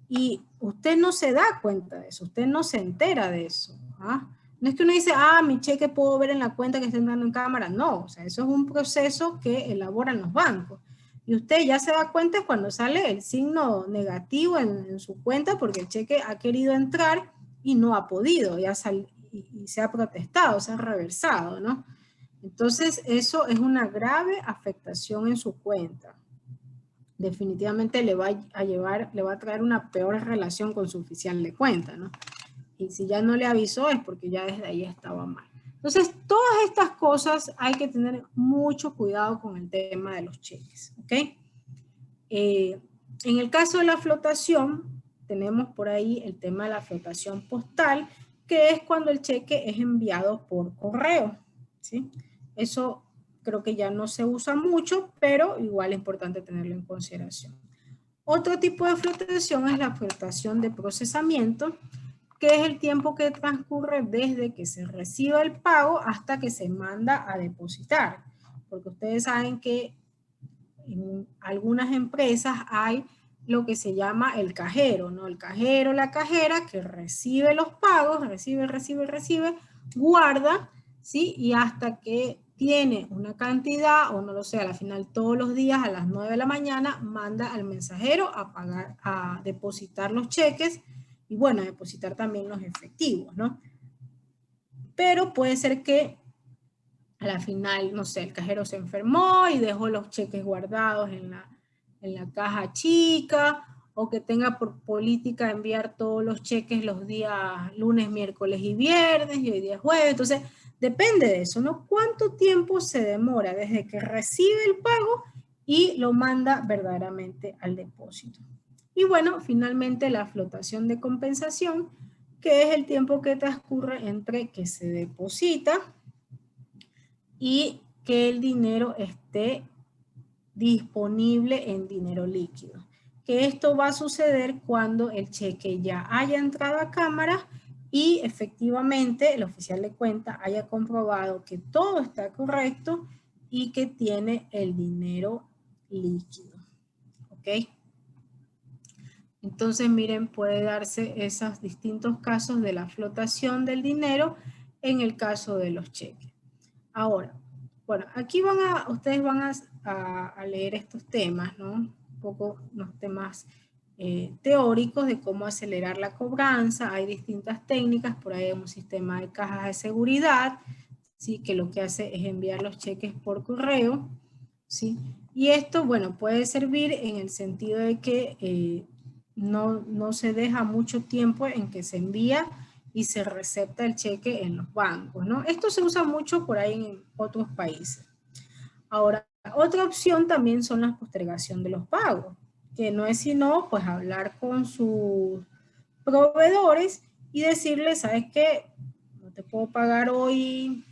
Y usted no se da cuenta de eso, usted no se entera de eso. ¿Ah? No es que uno dice, ah, mi cheque puedo ver en la cuenta que está entrando en cámara. No, o sea, eso es un proceso que elaboran los bancos. Y usted ya se da cuenta cuando sale el signo negativo en su cuenta porque el cheque ha querido entrar y no ha podido, y se ha protestado, se ha reversado, ¿no? Entonces, eso es una grave afectación en su cuenta. Definitivamente le va a traer una peor relación con su oficial de cuenta, ¿no? Y si ya no le avisó es porque ya desde ahí estaba mal. Entonces, todas estas cosas hay que tener mucho cuidado con el tema de los cheques, ¿ok? En el caso de la flotación, tenemos por ahí el tema de la flotación postal, que es cuando el cheque es enviado por correo, ¿sí? Eso creo que ya no se usa mucho, pero igual es importante tenerlo en consideración. Otro tipo de flotación es la flotación de procesamiento, que es el tiempo que transcurre desde que se reciba el pago hasta que se manda a depositar. Porque ustedes saben que en algunas empresas hay lo que se llama el cajero, ¿no? El cajero, la cajera que recibe los pagos, recibe, guarda, ¿sí? Y hasta que tiene una cantidad, o no lo sé, a la final todos los días a las 9 de la mañana, manda al mensajero a pagar, a depositar los cheques y bueno, a depositar también los efectivos, ¿no? Pero puede ser que a la final, no sé, el cajero se enfermó y dejó los cheques guardados en la caja chica, o que tenga por política enviar todos los cheques los días lunes, miércoles y viernes, y hoy día es jueves. Entonces, depende de eso, ¿no? ¿Cuánto tiempo se demora desde que recibe el pago y lo manda verdaderamente al depósito. Y bueno, finalmente la flotación de compensación, que es el tiempo que transcurre entre que se deposita y que el dinero esté disponible en dinero líquido. Que esto va a suceder cuando el cheque ya haya entrado a cámara y efectivamente el oficial de cuenta haya comprobado que todo está correcto y que tiene el dinero líquido. ¿Ok? Entonces, miren, puede darse esos distintos casos de la flotación del dinero en el caso de los cheques. Ahora, bueno, aquí ustedes van a leer estos temas, ¿no? Un poco los temas teóricos de cómo acelerar la cobranza. Hay distintas técnicas, por ahí hay un sistema de cajas de seguridad, ¿sí? Que lo que hace es enviar los cheques por correo, ¿sí? Y esto, bueno, puede servir en el sentido de que no se deja mucho tiempo en que se envía y se recepta el cheque en los bancos, ¿no? Esto se usa mucho por ahí en otros países. Ahora, otra opción también son la postergación de los pagos, que no es sino, pues, hablar con sus proveedores y decirles, ¿sabes qué? No te puedo pagar hoy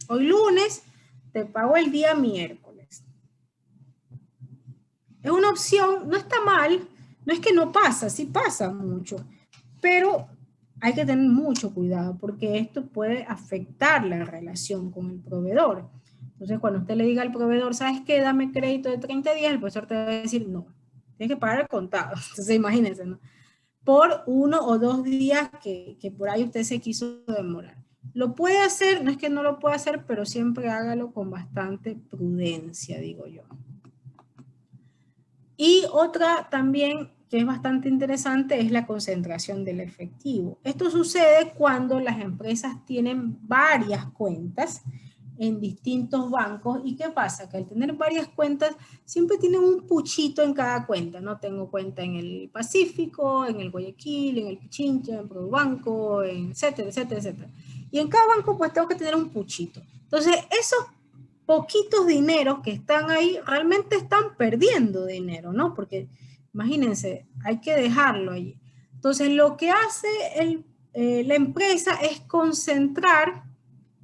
lunes, te pago el día miércoles. Es una opción, no está mal, no es que no pasa, sí pasa mucho, pero hay que tener mucho cuidado porque esto puede afectar la relación con el proveedor. Entonces, cuando usted le diga al proveedor, ¿sabes qué? Dame crédito de 30 días, el profesor te va a decir, no, tienes que pagar el contado. Entonces, imagínense, ¿no? Por 1 o 2 días que por ahí usted se quiso demorar. Lo puede hacer, no es que no lo pueda hacer, pero siempre hágalo con bastante prudencia, digo yo. Y otra también que es bastante interesante es la concentración del efectivo. Esto sucede cuando las empresas tienen varias cuentas en distintos bancos. ¿Y qué pasa? Que al tener varias cuentas, siempre tienen un puchito en cada cuenta, ¿no? Tengo cuenta en el Pacífico, en el Guayaquil, en el Pichincha, en ProBanco, etcétera, etcétera, etcétera. Y en cada banco, pues tengo que tener un puchito. Entonces, esos poquitos dineros que están ahí realmente están perdiendo dinero, ¿no? Porque imagínense, hay que dejarlo allí. Entonces, lo que hace la empresa es concentrar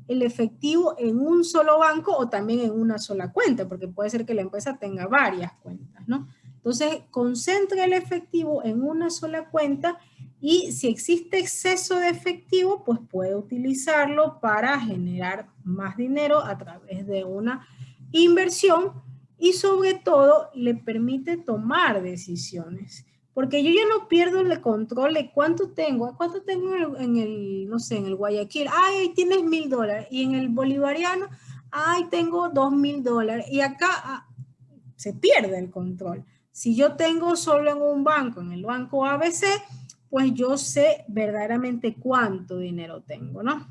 el efectivo en un solo banco o también en una sola cuenta, porque puede ser que la empresa tenga varias cuentas, ¿no? Entonces, concentra el efectivo en una sola cuenta y si existe exceso de efectivo, pues puede utilizarlo para generar más dinero a través de una inversión y sobre todo le permite tomar decisiones. Porque yo ya no pierdo el control de cuánto tengo en el, no sé, en el Guayaquil. Ay, tienes $1,000. Y en el bolivariano, ay, tengo $2,000. Y acá se pierde el control. Si yo tengo solo en un banco, en el banco ABC, pues yo sé verdaderamente cuánto dinero tengo, ¿no?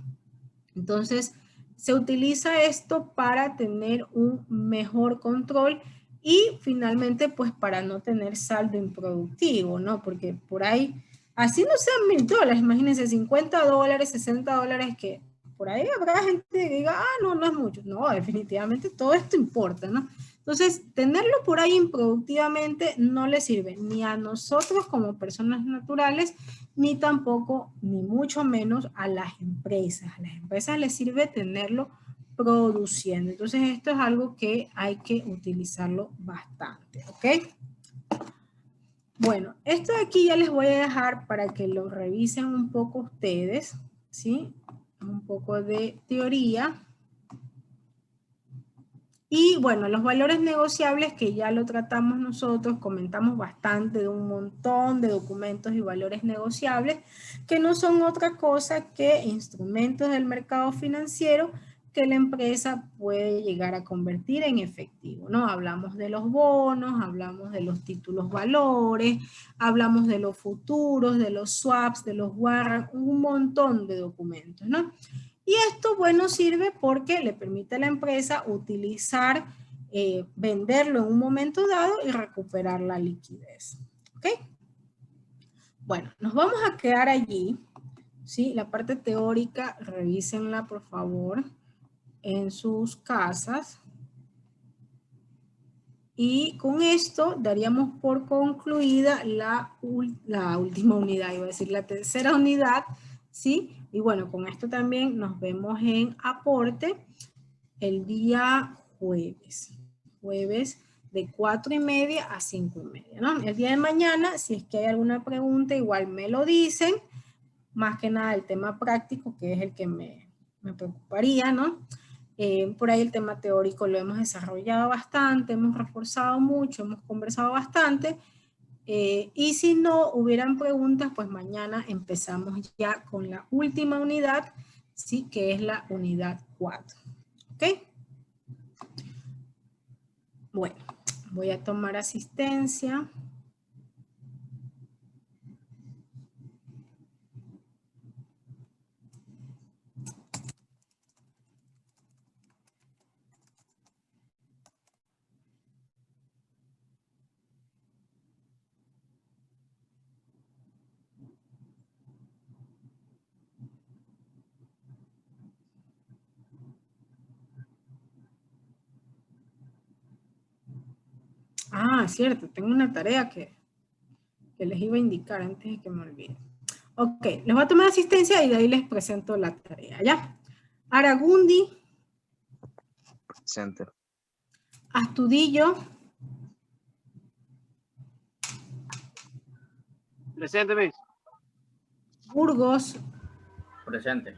Entonces, se utiliza esto para tener un mejor control y finalmente, pues para no tener saldo improductivo, ¿no? Porque por ahí, así no sean $1,000, imagínense $50, $60, que por ahí habrá gente que diga, no es mucho. No, definitivamente todo esto importa, ¿no? Entonces, tenerlo por ahí improductivamente no le sirve ni a nosotros como personas naturales, ni tampoco, ni mucho menos a las empresas. A las empresas les sirve tenerlo produciendo. Entonces, esto es algo que hay que utilizarlo bastante, ¿ok? Bueno, esto de aquí ya les voy a dejar para que lo revisen un poco ustedes, ¿sí? Un poco de teoría. Y bueno, los valores negociables que ya lo tratamos nosotros, comentamos bastante de un montón de documentos y valores negociables que no son otra cosa que instrumentos del mercado financiero que la empresa puede llegar a convertir en efectivo, ¿no? Hablamos de los bonos, hablamos de los títulos valores, hablamos de los futuros, de los swaps, de los warrants, un montón de documentos, ¿no? Y esto, bueno, sirve porque le permite a la empresa utilizar, venderlo en un momento dado y recuperar la liquidez. ¿Ok? Bueno, nos vamos a quedar allí. ¿Sí? La parte teórica, revísenla, por favor, en sus casas. Y con esto daríamos por concluida la última unidad, iba a decir la tercera unidad, ¿sí? Y bueno, con esto también nos vemos en aporte el día jueves. Jueves de 4:30 a 5:30, ¿no? El día de mañana, si es que hay alguna pregunta, igual me lo dicen. Más que nada el tema práctico, que es el que me preocuparía, ¿no? Por ahí el tema teórico lo hemos desarrollado bastante, hemos reforzado mucho, hemos conversado bastante. Y si no hubieran preguntas, pues mañana empezamos ya con la última unidad, ¿sí? Que es la unidad 4. ¿Ok? Bueno, voy a tomar asistencia. Ah, cierto, tengo una tarea que les iba a indicar antes de que me olvide. Ok, les voy a tomar asistencia y de ahí les presento la tarea, ¿ya? Aragundi. Presente. Astudillo. Presente, Miss. Burgos. Presente.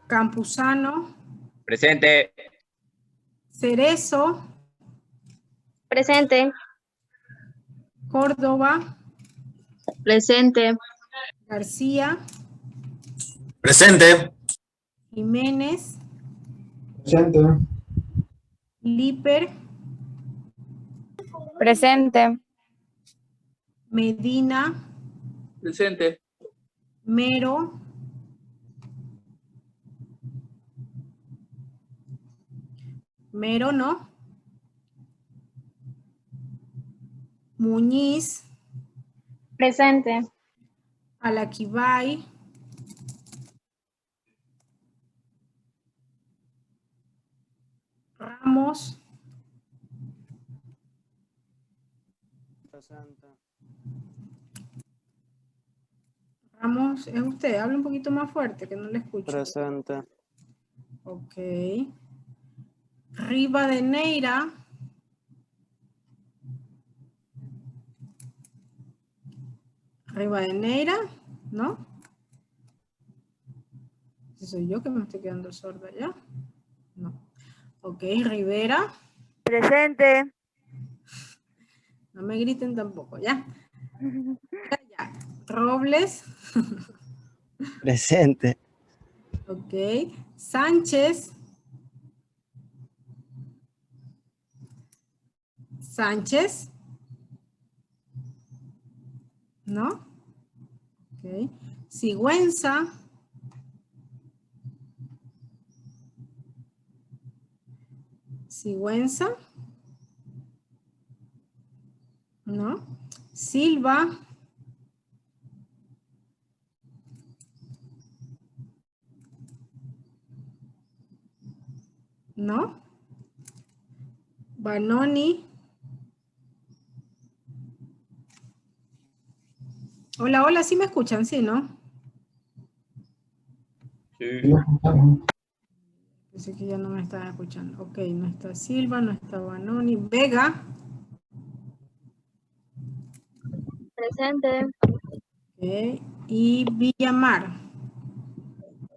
Campuzano. Presente. Cerezo. Presente. Córdoba. Presente. García. Presente. Jiménez. Presente. Liper. Presente. Medina. Presente. Mero. Mero, ¿no? Muñiz. Presente. Alaquibay. Ramos. Presente. Ramos, es usted. Habla un poquito más fuerte, que no le escucho. Presente. Ok. Rivadeneira. Rivadeneira, ¿no? Si soy yo que me estoy quedando sorda ya. No. Ok, Rivera. Presente. No me griten tampoco, ¿ya? Ya. Robles. Presente. Ok. Sánchez. Sánchez. ¿No? Ok. Sigüenza. Sigüenza. ¿No? Silva. ¿No? Banoni. Hola, hola, ¿sí me escuchan? Sí, ¿no? Sí. Pensé que ya no me estaban escuchando. Ok, no está Silva, no está Banoni. Vega. Presente. Ok. Y Villamar.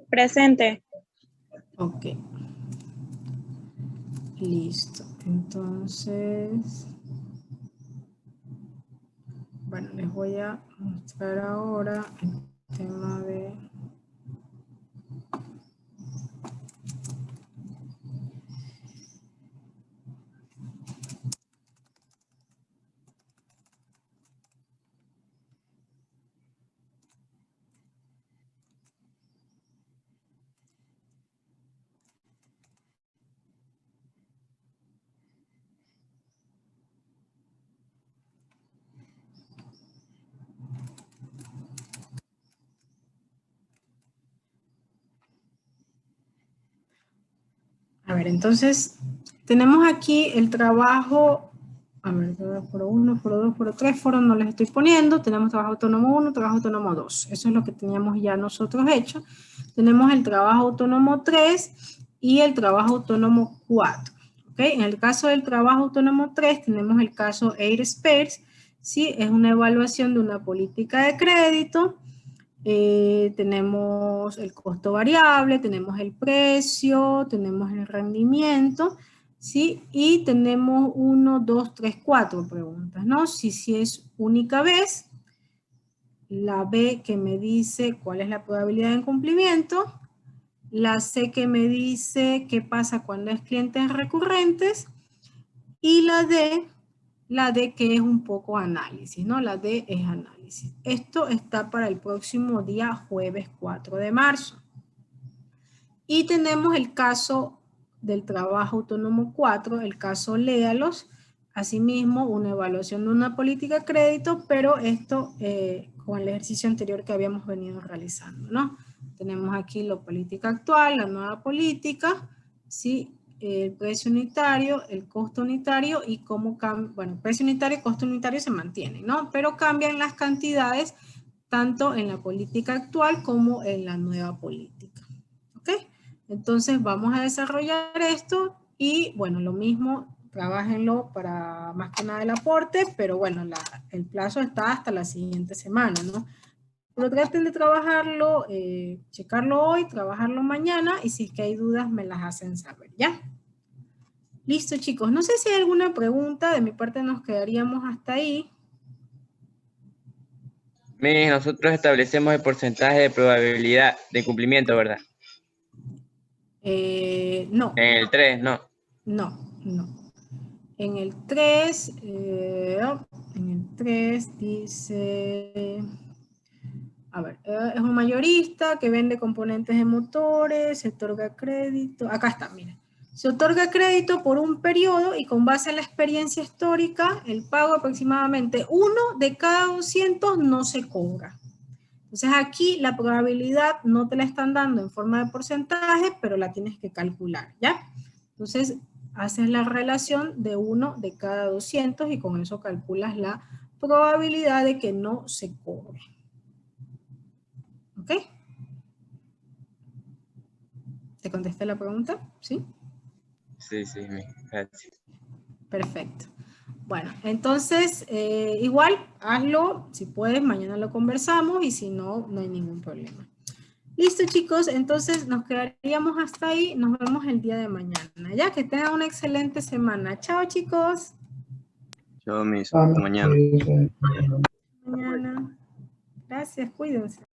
Presente. Ok. Listo. Entonces, bueno, les voy a mostrar ahora el tema de... A ver, entonces, tenemos aquí el trabajo, a ver, foro 1, foro 2, foro 3, foro no les estoy poniendo, tenemos trabajo autónomo 1, trabajo autónomo 2, eso es lo que teníamos ya nosotros hecho. Tenemos el trabajo autónomo 3 y el trabajo autónomo 4. ¿Okay? En el caso del trabajo autónomo 3 tenemos el caso Airspace, ¿sí? Es una evaluación de una política de crédito. Tenemos el costo variable, tenemos el precio, tenemos el rendimiento, ¿sí? Y tenemos 1, 2, 3, 4 preguntas, ¿no? Si es única vez, la B que me dice cuál es la probabilidad de incumplimiento, la C que me dice qué pasa cuando es clientes recurrentes, y la D que es un poco análisis, ¿no? La D es análisis. Esto está para el próximo día jueves 4 de marzo. Y tenemos el caso del trabajo autónomo 4, el caso Léalos, asimismo una evaluación de una política de crédito, pero esto con el ejercicio anterior que habíamos venido realizando, ¿no? Tenemos aquí la política actual, la nueva política, ¿sí? El precio unitario, el costo unitario y cómo cambia, bueno, precio unitario y costo unitario se mantienen, ¿no? Pero cambian las cantidades tanto en la política actual como en la nueva política, ¿ok? Entonces vamos a desarrollar esto y, bueno, lo mismo, trabajenlo para más que nada el aporte, pero bueno, el plazo está hasta la siguiente semana, ¿no? Pero traten de trabajarlo, checarlo hoy, trabajarlo mañana, y si es que hay dudas me las hacen saber, ¿ya? Listo, chicos. No sé si hay alguna pregunta, de mi parte nos quedaríamos hasta ahí. Miren, nosotros establecemos el porcentaje de probabilidad de cumplimiento, ¿verdad? No. En el 3, no. No. En el 3 dice... A ver, es un mayorista que vende componentes de motores, se otorga crédito. Acá está, miren. Se otorga crédito por un periodo y con base en la experiencia histórica, el pago aproximadamente 1 de cada 200 no se cobra. Entonces aquí la probabilidad no te la están dando en forma de porcentaje, pero la tienes que calcular, ¿ya? Entonces haces la relación de 1 de cada 200 y con eso calculas la probabilidad de que no se cobre. ¿Ok? ¿Te contesté la pregunta? ¿Sí? Sí, gracias. Perfecto. Bueno, entonces, igual, hazlo, si puedes, mañana lo conversamos y si no, no hay ningún problema. Listo, chicos, entonces nos quedaríamos hasta ahí, nos vemos el día de mañana, ya que tengan una excelente semana. Chao, chicos. Yo mismo, mañana. Mañana. Gracias, cuídense.